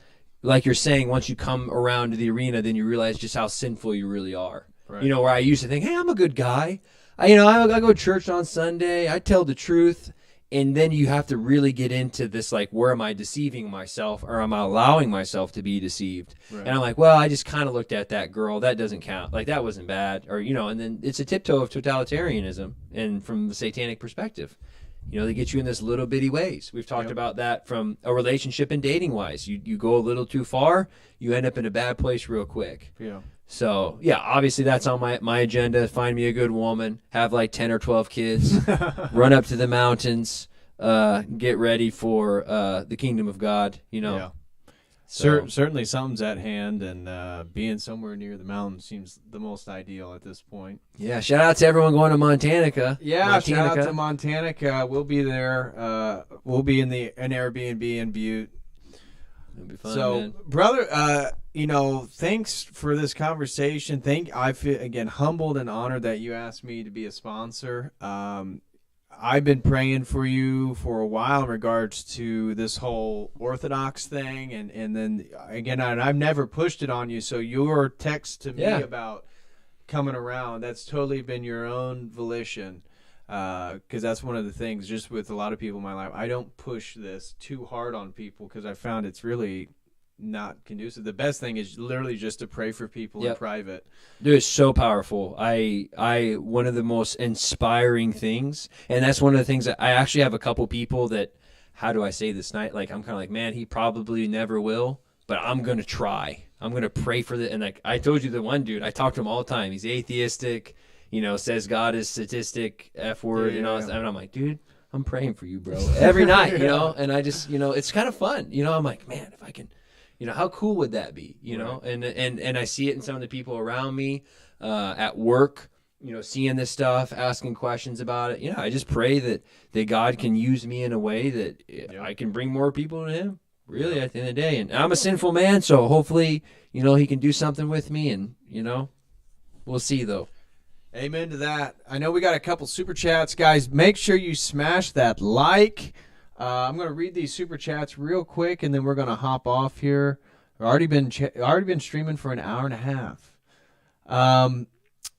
like you're saying, once you come around to the arena, then you realize just how sinful you really are. Right. Where I used to think, hey, I'm a good guy. I go to church on Sunday. I tell the truth. And then you have to really get into this, like, where am I deceiving myself, or am I allowing myself to be deceived? Right. And I'm like, well, I just kind of looked at that girl. That doesn't count. Like, that wasn't bad. Or, and then it's a tiptoe of totalitarianism and from the satanic perspective. They get you in this little bitty ways. We've talked about that from a relationship and dating wise. You go a little too far, you end up in a bad place real quick. Yeah. So, obviously that's on my agenda. Find me a good woman, have like 10 or 12 kids, run up to the mountains, get ready for the kingdom of God, Yeah. So. Certainly something's at hand, and being somewhere near the mountains seems the most ideal at this point. Yeah, shout out to everyone going to Montanica. Yeah, shout out to Montanica. We'll be there. We'll be in an Airbnb in Butte. It'll be fun, so, man. Brother, thanks for this conversation. I feel, again, humbled and honored that you asked me to be a sponsor. I've been praying for you for a while in regards to this whole Orthodox thing, and then again, I've never pushed it on you. So your text to me about coming around, that's totally been your own volition, because that's one of the things. Just with a lot of people in my life, I don't push this too hard on people because I found it's really not conducive. The best thing is literally just to pray for people in private. Dude, it's so powerful. I one of the most inspiring things, and that's one of the things that I actually have a couple people that, how do I say this night? Like, I'm kind of like, man, he probably never will, but I'm going to try. I'm going to pray for and like I told you, the one dude, I talk to him all the time. He's atheistic, says God is statistic, F word, and I'm like, dude, I'm praying for you, bro, every night, and I just, it's kind of fun. I'm like, man, if I can, how cool would that be? And I see it in some of the people around me, at work, seeing this stuff, asking questions about it. I just pray that God can use me in a way that I can bring more people to Him, really, at the end of the day. And I'm a sinful man, so hopefully, He can do something with me, and, we'll see, though. Amen to that. I know we got a couple super chats, guys. Make sure you smash that like. I'm going to read these super chats real quick, and then we're going to hop off here. I've already been streaming for an hour and a half.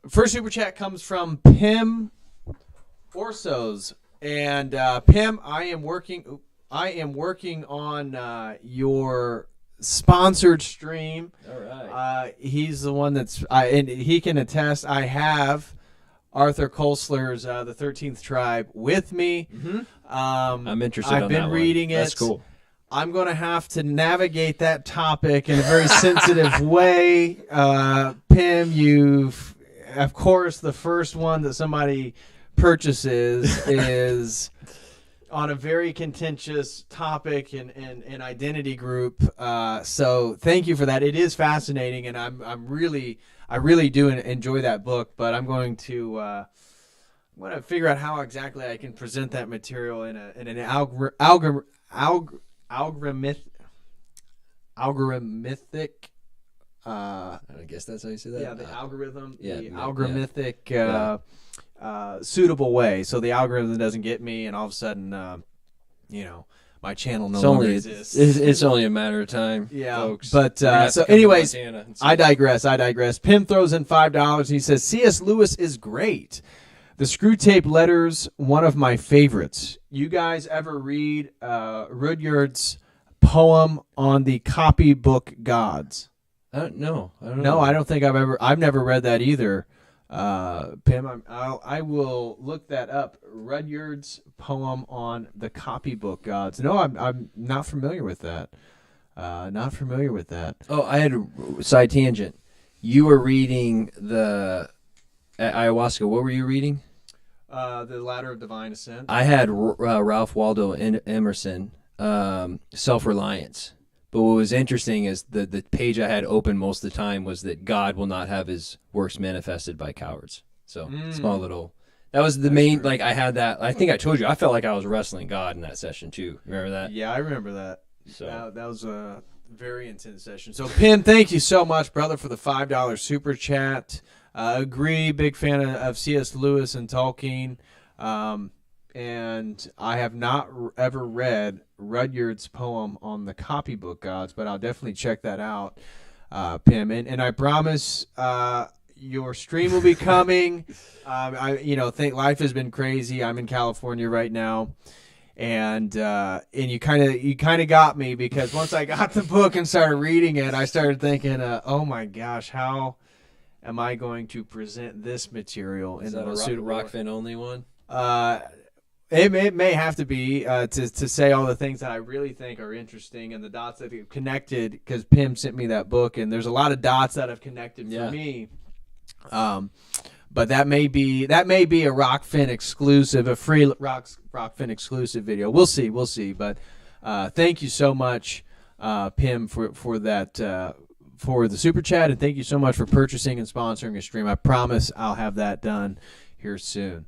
First super chat comes from Pim Orsos, and Pim, I am working on your sponsored stream. All right. He's the one and he can attest. I have Arthur Koestler's The 13th Tribe with me. Mm-hmm. I'm interested. I've been reading it. That's cool. I'm going to have to navigate that topic in a very sensitive way. Pim, you've, of course, the first one that somebody purchases is on a very contentious topic and identity group. So thank you for that. It is fascinating, and I really do enjoy that book. But I'm going to figure out how exactly I can present that material in an algorithmic. I guess that's how you say that. Yeah, the algorithmic. Suitable way, so the algorithm doesn't get me, and all of a sudden, my channel no longer exists. It's only a matter of time, folks. But so, anyways, I digress. Pim throws in $5. He says C.S. Lewis is great. The Screw Tape Letters, one of my favorites. You guys ever read Rudyard's poem on the copybook gods? No, I don't know. No, I don't think I've never read that either. Pim, I will look that up. Rudyard's poem on the copybook gods. No, I'm not familiar with that. Oh, I had a side tangent. You were reading the Ayahuasca. What were you reading? The Ladder of Divine Ascent. I had Ralph Waldo Emerson, Self-Reliance. But what was interesting is the page I had open most of the time was that God will not have His works manifested by cowards. So small little. That was the main. True. Like I had that. I think I told you. I felt like I was wrestling God in that session too. Remember that? Yeah, I remember that. So that was a very intense session. So Pim, thank you so much, brother, for the $5 super chat. Agree, big fan of C.S. Lewis and Tolkien. And I have not ever read Rudyard's poem on the copybook gods, but I'll definitely check that out, Pim. And I promise your stream will be coming. I think life has been crazy. I'm in California right now, And you kind of got me, because once I got the book and started reading it, I started thinking, oh my gosh, how am I going to present this material in the most suitable Rockfin only one? It may have to be to say all the things that I really think are interesting and the dots that have connected, because Pim sent me that book, and there's a lot of dots that have connected for me. But that may be a Rockfin exclusive, a free Rockfin exclusive video. We'll see. But thank you so much, Pim, for that, for the super chat, and thank you so much for purchasing and sponsoring a stream. I promise I'll have that done here soon.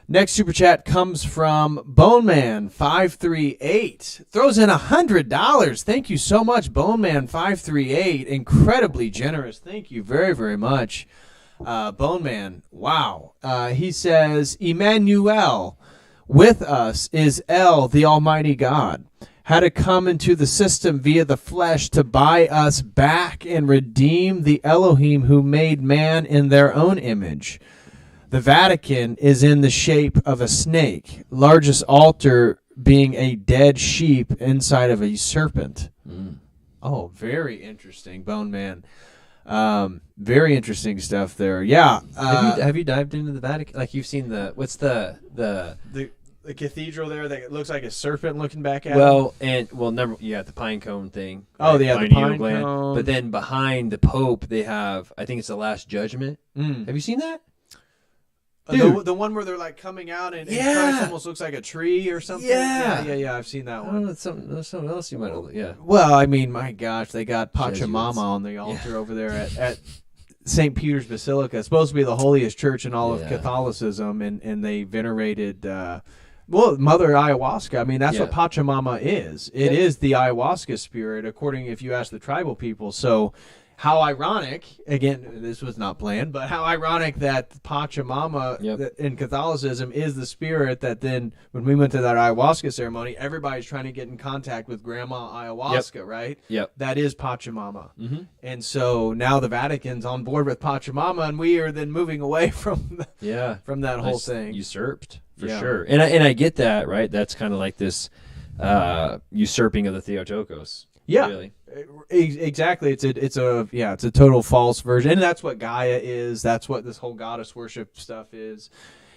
Next super chat comes from Boneman538. Throws in $100. Thank you so much, Boneman538. Incredibly generous. Thank you very, very much, Boneman. Wow. He says, Emmanuel, with us is El, the Almighty God, had to come into the system via the flesh to buy us back and redeem the Elohim who made man in their own image. The Vatican is in the shape of a snake, largest altar being a dead sheep inside of a serpent. Oh, very interesting, Bone Man. Very interesting stuff there. Yeah. Have you dived into the Vatican? Like, you've seen the cathedral there that looks like a serpent looking back at the pine cone thing. Oh, right? yeah, the pine cone. But then behind the Pope, they have, I think it's the Last Judgment. Have you seen that? The one where they're like coming out and Christ almost looks like a tree or something. Yeah. I've seen that one. That's something else you might have. Yeah. Well, I mean, my gosh, they got Pachamama on the altar over there at St. Peter's Basilica. It's supposed to be the holiest church in all of Catholicism, and they venerated Mother Ayahuasca. I mean, that's what Pachamama is. It is the ayahuasca spirit, according if you ask the tribal people. So. How ironic, again, this was not planned, but how ironic that Pachamama in Catholicism is the spirit that then, when we went to that ayahuasca ceremony, everybody's trying to get in contact with Grandma Ayahuasca, right? Yep. That is Pachamama. And so now the Vatican's on board with Pachamama, and we are then moving away from that whole thing. Usurped, for sure. And I get that, right? That's kind of like this usurping of the Theotokos. Yeah. Really. Exactly. It's a total false version, and that's what Gaia is. That's what this whole goddess worship stuff is.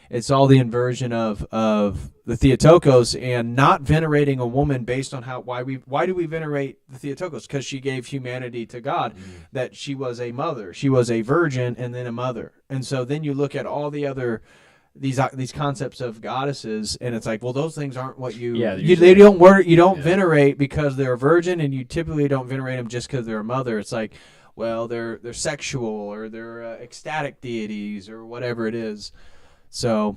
It's all the inversion of the Theotokos, and not venerating a woman based on why do we venerate the Theotokos? Because she gave humanity to God, that she was a mother, she was a virgin, and then a mother. And so then you look at all the other these concepts of goddesses, and it's like, well, those things aren't what you don't venerate because they're a virgin, and you typically don't venerate them just because they're a mother. It's like, well, they're sexual, or they're ecstatic deities, or whatever it is. So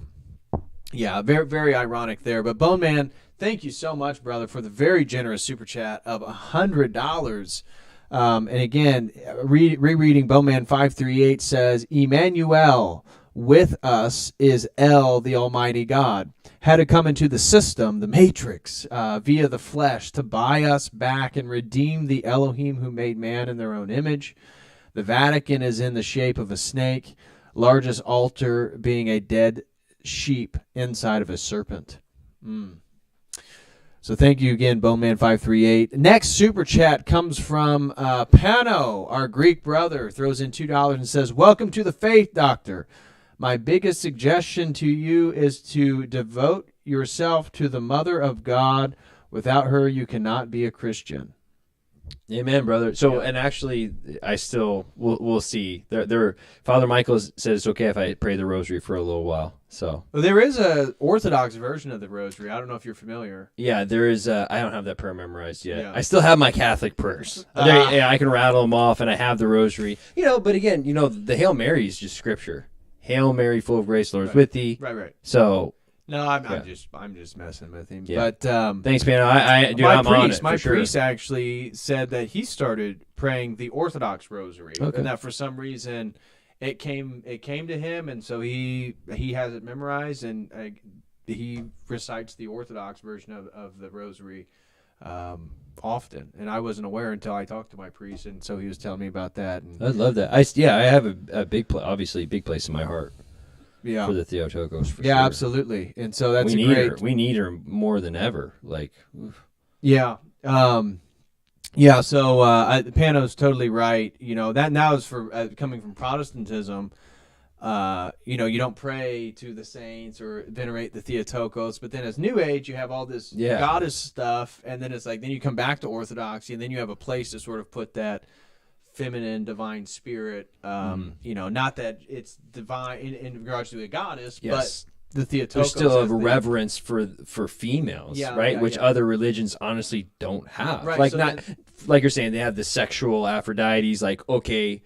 yeah, very, very ironic there. But Bone Man, thank you so much, brother, for the very generous super chat of $100. And again, rereading Bowman 538 says, Emmanuel, with us is El, the Almighty God, had to come into the system, the matrix, via the flesh, to buy us back and redeem the Elohim who made man in their own image. The Vatican is in the shape of a snake, largest altar being a dead sheep inside of a serpent. So thank you again, Bowman538. Next super chat comes from Pano, our Greek brother, throws in $2 and says, welcome to the faith, doctor. My biggest suggestion to you is to devote yourself to the Mother of God. Without her, you cannot be a Christian. Amen, brother. So, and actually, I still, we'll see. Father Michael said it's okay if I pray the rosary for a little while. So there is a Orthodox version of the rosary. I don't know if you're familiar. Yeah, there is. I don't have that prayer memorized yet. Yeah. I still have my Catholic prayers. I can rattle them off, and I have the rosary. But again, the Hail Mary is just scripture. Hail Mary, full of grace, the Lord is with thee. Right. So. No, I'm just messing with him. Yeah. But thanks, man. I'm on it. My priest actually said that he started praying the Orthodox Rosary, and that for some reason it came to him, and so he has it memorized, and he recites the Orthodox version of the Rosary often. And I wasn't aware until I talked to my priest, and so he was telling me about that. And I love that. I have a big obviously big place in my heart. for the Theotokos. For yeah, sure. absolutely. And so that's we a need great. her. We need her more than ever. Like, oof. Yeah. Yeah. So Pano's totally right. You know that now is for coming from Protestantism. You know, you don't pray to the saints or venerate the Theotokos, but then as New Age, you have all this goddess stuff, and then it's like, then you come back to Orthodoxy, and then you have a place to sort of put that feminine, divine spirit. You know, not that it's divine in regards to a goddess, but the Theotokos. There's still a reverence for females, right? Which other religions honestly don't have. Right, like so not like you're saying, they have the sexual Aphrodites, like okay.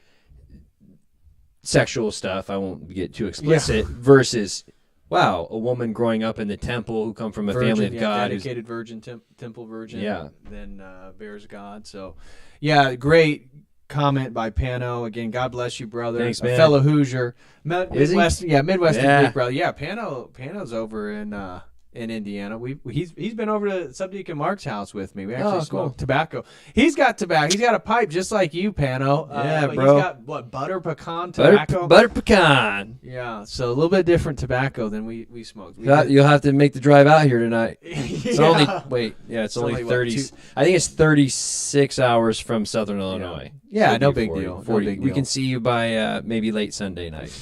Sexual stuff, I won't get too explicit, versus, wow, a woman growing up in the temple who come from a family of God. Dedicated virgin, temple virgin, yeah. Then bears God. So, yeah, great comment by Pano. Again, God bless you, brother. Thanks, a man. fellow Hoosier. Midwest, Greek brother. Yeah, Pano's over in Indiana. He's been over to Subdeacon Mark's house with me. We actually smoked tobacco. He's got tobacco. He's got a pipe just like you, Pano. Yeah, but bro. He's got what, butter pecan tobacco? Butter pecan. Yeah, so a little bit different tobacco than we smoked. You'll have to make the drive out here tonight. It's only it's only 30. I think it's 36 hours from Southern Illinois. Yeah, So no big deal. No big We deal. can see you by maybe late Sunday night.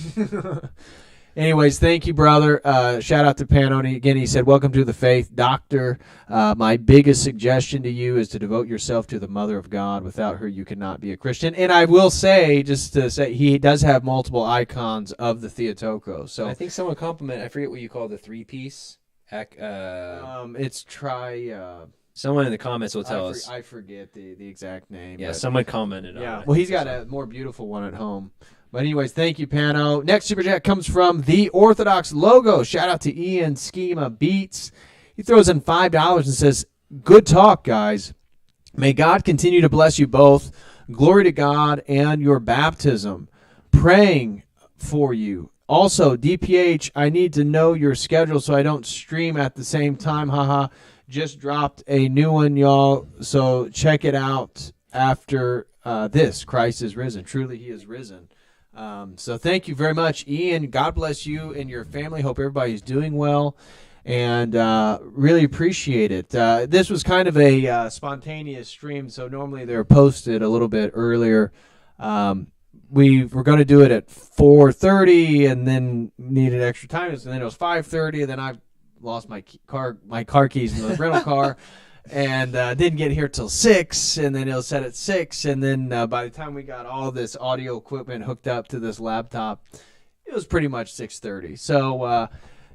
Anyways, thank you, brother. Shout out to Panoni. Again, he said, welcome to the faith. Doctor, my biggest suggestion to you is to devote yourself to the Mother of God. Without her, you cannot be a Christian. And I will say, just to say, he does have multiple icons of the Theotokos. So I think someone complimented, I forget what you call the three-piece. it's Someone in the comments will tell us. I forget the exact name. Yeah, someone commented on it. Well, he's got a more beautiful one at home. But anyways, thank you, Pano. Next super chat comes from the Orthodox Logo. Shout out to Ian Schema Beats. He throws in $5 and says, good talk, guys. May God continue to bless you both. Glory to God and your baptism. Praying for you. Also, DPH, I need to know your schedule so I don't stream at the same time. Haha. Just dropped a new one, y'all. So check it out after this. Christ is risen. Truly, he is risen. So thank you very much, Ian. God bless you and your family. Hope everybody's doing well, and really appreciate it. This was kind of a spontaneous stream, so normally they're posted a little bit earlier. We were going to do it at 4:30, and then needed extra time, and then it was 5:30, and then I lost my car keys in the rental car. And didn't get here till 6, and then it was set at 6, and then by the time we got all this audio equipment hooked up to this laptop, it was pretty much 6:30. So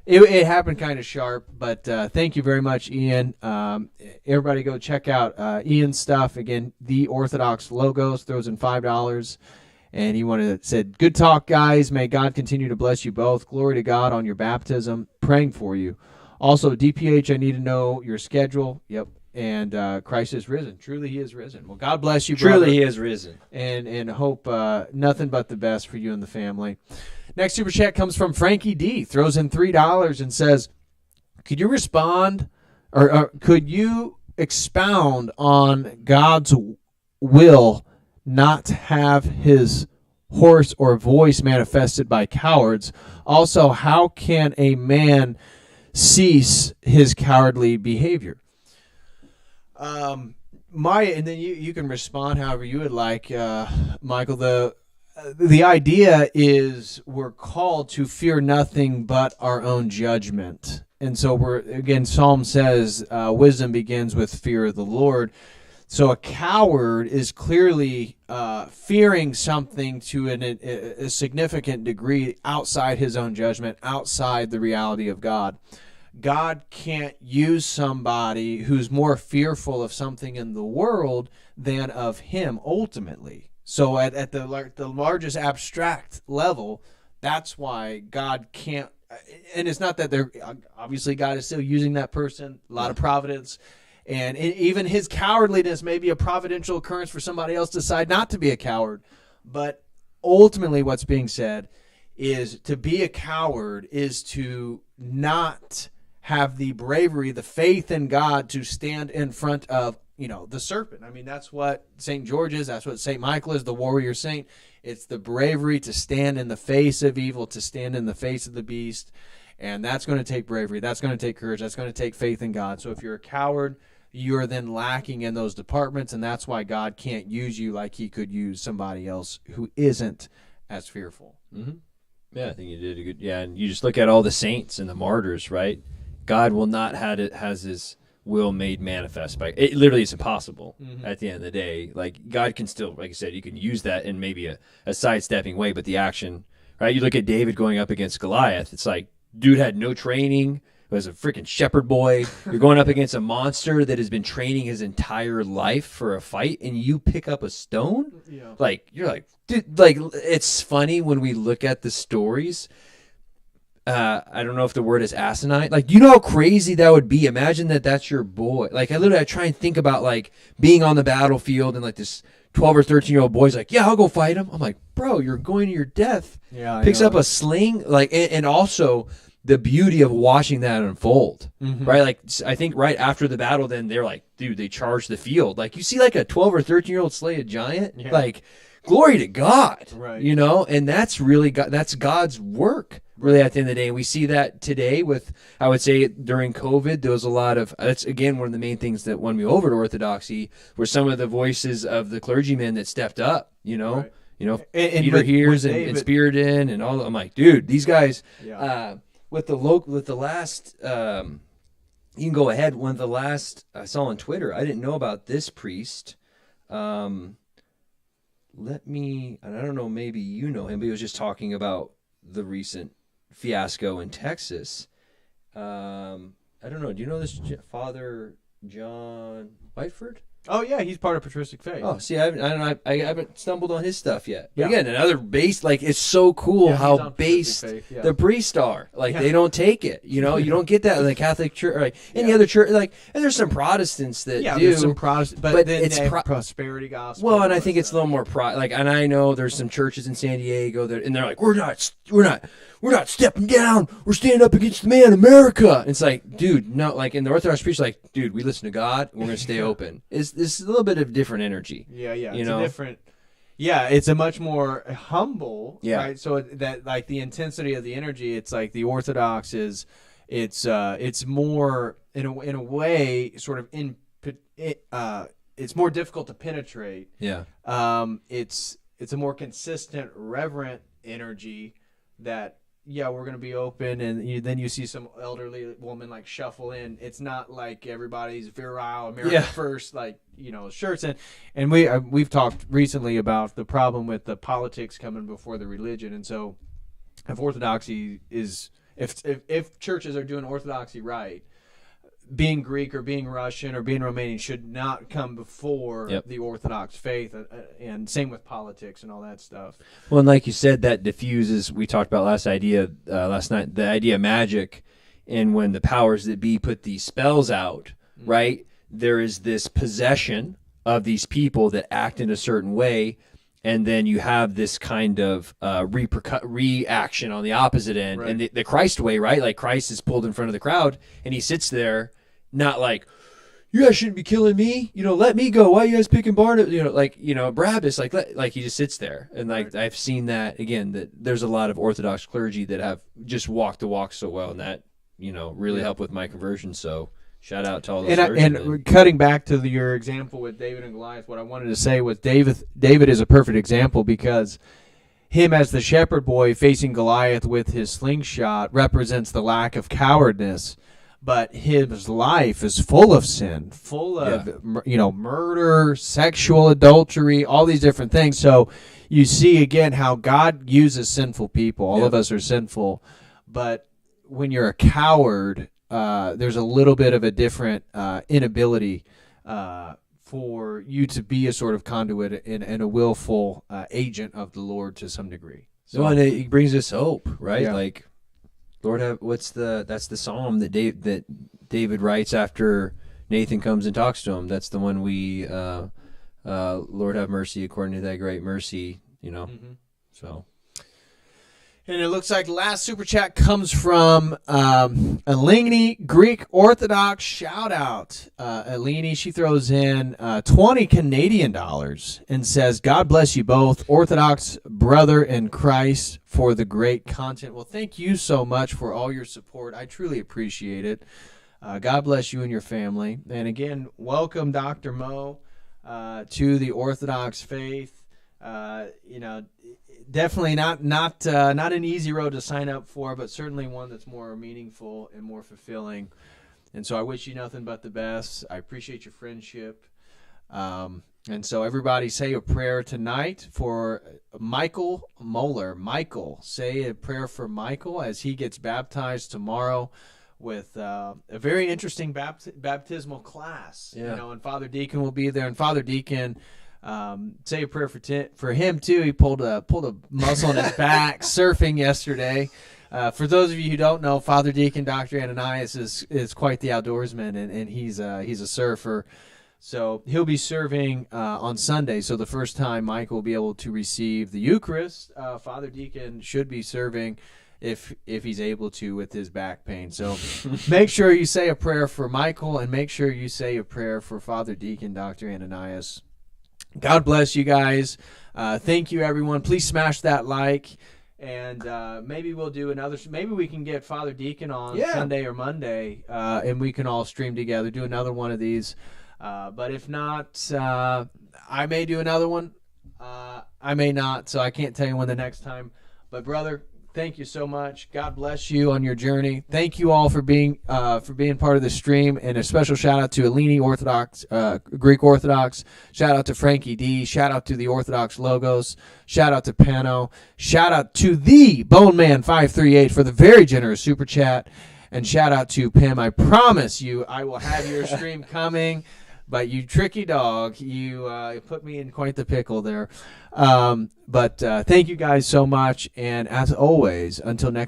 it happened kind of sharp, but thank you very much, Ian. Everybody go check out Ian's stuff. Again, the Orthodox Logos throws in $5, and he said, good talk, guys. May God continue to bless you both. Glory to God on your baptism. Praying for you. Also, DPH, I need to know your schedule. Yep. And Christ is risen. Truly, he is risen. Well, God bless you, brother. Truly, he is risen. And hope nothing but the best for you and the family. Next super chat comes from Frankie D. Throws in $3 and says, could you respond, or could you expound on God's will not to have his horse or voice manifested by cowards? Also, how can a man cease his cowardly behavior? And then you can respond however you would like, Michael. The idea is we're called to fear nothing but our own judgment. And so Psalm says wisdom begins with fear of the Lord. So a coward is clearly fearing something to a significant degree outside his own judgment, outside the reality of God. God can't use somebody who's more fearful of something in the world than of him ultimately. So at the largest abstract level, that's why God can't, and it's not that they're, obviously God is still using that person, a lot of providence, and even his cowardliness may be a providential occurrence for somebody else to decide not to be a coward. But ultimately what's being said is to be a coward is to not have the bravery, the faith in God to stand in front of the serpent. I mean, that's what St. George is. That's what St. Michael is, the warrior saint. It's the bravery to stand in the face of evil, to stand in the face of the beast. And that's going to take bravery. That's going to take courage. That's going to take faith in God. So if you're a coward, you're then lacking in those departments, and that's why God can't use you like he could use somebody else who isn't as fearful. Mm-hmm. Yeah, I think you did a good. Yeah, and you just look at all the saints and the martyrs, right? God will not has his will made manifest by it. Literally, it's impossible at the end of the day. Like, God can still, like I said, you can use that in maybe a sidestepping way, but the action, right? You look at David going up against Goliath. It's like, dude had no training, was a freaking shepherd boy. You're going up against a monster that has been training his entire life for a fight, and you pick up a stone? Yeah. Like, you're like, dude, like, it's funny when we look at the stories. I don't know if the word is asinine. Like, you know how crazy that would be? Imagine that that's your boy. Like, I try and think about, like, being on the battlefield and, like, this 12 or 13-year-old boy's like, yeah, I'll go fight him. I'm like, bro, you're going to your death. Yeah, Picks up a sling. Like, and also the beauty of watching that unfold, right? Like, I think right after the battle, then they're like, dude, they charge the field. Like, you see, like, a 12 or 13-year-old slay a giant. Yeah. Like, glory to God, right? And that's really that's God's work, really, at the end of the day. And we see that today with, I would say, during COVID, there was a lot of, that's again one of the main things that won me over to Orthodoxy, were some of the voices of the clergymen that stepped up, Right. And Peter Hears and Spiridon and all. I'm like, dude, these guys, with the last, you can go ahead. One of the last I saw on Twitter, I didn't know about this priest. I don't know, maybe you know him, but he was just talking about the recent fiasco in Texas. I don't know. Do you know this Father John Whiteford? Oh yeah, he's part of patristic faith. Oh, see, I haven't stumbled on his stuff yet. But again, another base, like, it's so cool how based the priests are. Like, they don't take it. You don't get that in the Catholic Church or like any other church. Like, and there's some Protestants that do. There's some Protestants, but then it's prosperity gospel. Well, and I think it's a little more and I know there's some churches in San Diego that, and they're like, we're not stepping down. We're standing up against the man, America. And it's like, dude, no. Like, in the Orthodox priest, like, dude, we listen to God. And we're gonna stay open. It's a little bit of different energy. Yeah. It's a different. Yeah, it's a much more humble. Yeah. Right. So that, like, the intensity of the energy, it's like the Orthodox is, it's more in a way sort of it's more difficult to penetrate. Yeah. It's a more consistent, reverent energy that. Yeah, we're going to be open, and then you see some elderly woman, like, shuffle in. It's not like everybody's virile, America first, like, shirts. And we've talked recently about the problem with the politics coming before the religion. And so if Orthodoxy is, if churches are doing Orthodoxy right, being Greek or being Russian or being Romanian should not come before the Orthodox faith, and same with politics and all that stuff. Well, and like you said, that diffuses, we talked about last night, the idea of magic, and when the powers that be put these spells out, right, there is this possession of these people that act in a certain way, and then you have this kind of reaction on the opposite end, and the Christ way, right? Like, Christ is pulled in front of the crowd, and he sits there, not like, you guys shouldn't be killing me. Let me go. Why are you guys picking Barnabas? Barabbas. Like he just sits there, and like I've seen that again. That there's a lot of Orthodox clergy that have just walked the walk so well, and that really helped with my conversion. So shout out to all those. And cutting back to your example with David and Goliath, what I wanted to say was David is a perfect example, because him as the shepherd boy facing Goliath with his slingshot represents the lack of cowardness. But his life is full of sin, full of murder, sexual adultery, all these different things. So you see again how God uses sinful people. All of us are sinful, but when you're a coward, there's a little bit of a different inability for you to be a sort of conduit and a willful agent of the Lord to some degree. So and it brings us hope, right? Yeah. Like, Lord, that's the psalm that David writes after Nathan comes and talks to him. That's the one we, Lord, have mercy according to thy great mercy, So. And it looks like the last super chat comes from Eleni, Greek Orthodox. Shout out, Eleni. She throws in 20 Canadian dollars and says, "God bless you both, Orthodox brother in Christ, for the great content." Well, thank you so much for all your support. I truly appreciate it. God bless you and your family. And again, welcome, Dr. Mo, to the Orthodox faith. Definitely not an easy road to sign up for, but certainly one that's more meaningful and more fulfilling. And so I wish you nothing but the best. I appreciate your friendship. And so everybody say a prayer tonight for Michael Moeller. Michael, say a prayer for Michael as he gets baptized tomorrow with a very interesting baptismal class. Yeah. And Father Deacon will be there. And Father Deacon, say a prayer for him too. He pulled a muscle in his back surfing yesterday. For those of you who don't know, Father Deacon Dr. Ananias is quite the outdoorsman, and he's a surfer. So he'll be serving on Sunday. So the first time Mike will be able to receive the Eucharist, Father Deacon should be serving if he's able to with his back pain. So make sure you say a prayer for Michael, and make sure you say a prayer for Father Deacon Dr. Ananias. God bless you guys. Thank you, everyone. Please smash that like, and maybe we'll do another. Maybe we can get Father Deacon on Sunday or Monday, and we can all stream together, do another one of these. But if not, I may do another one. I may not, so I can't tell you when the next time. But brother, thank you so much. God bless you on your journey. Thank you all for being part of the stream, and a special shout out to Eleni Orthodox, Greek Orthodox. Shout out to Frankie D. Shout out to the Orthodox Logos. Shout out to Pano. Shout out to the Bone Man 538 for the very generous super chat, and shout out to Pim. I promise you, I will have your stream coming. But you tricky dog, you put me in quite the pickle there. But thank you guys so much. And as always, until next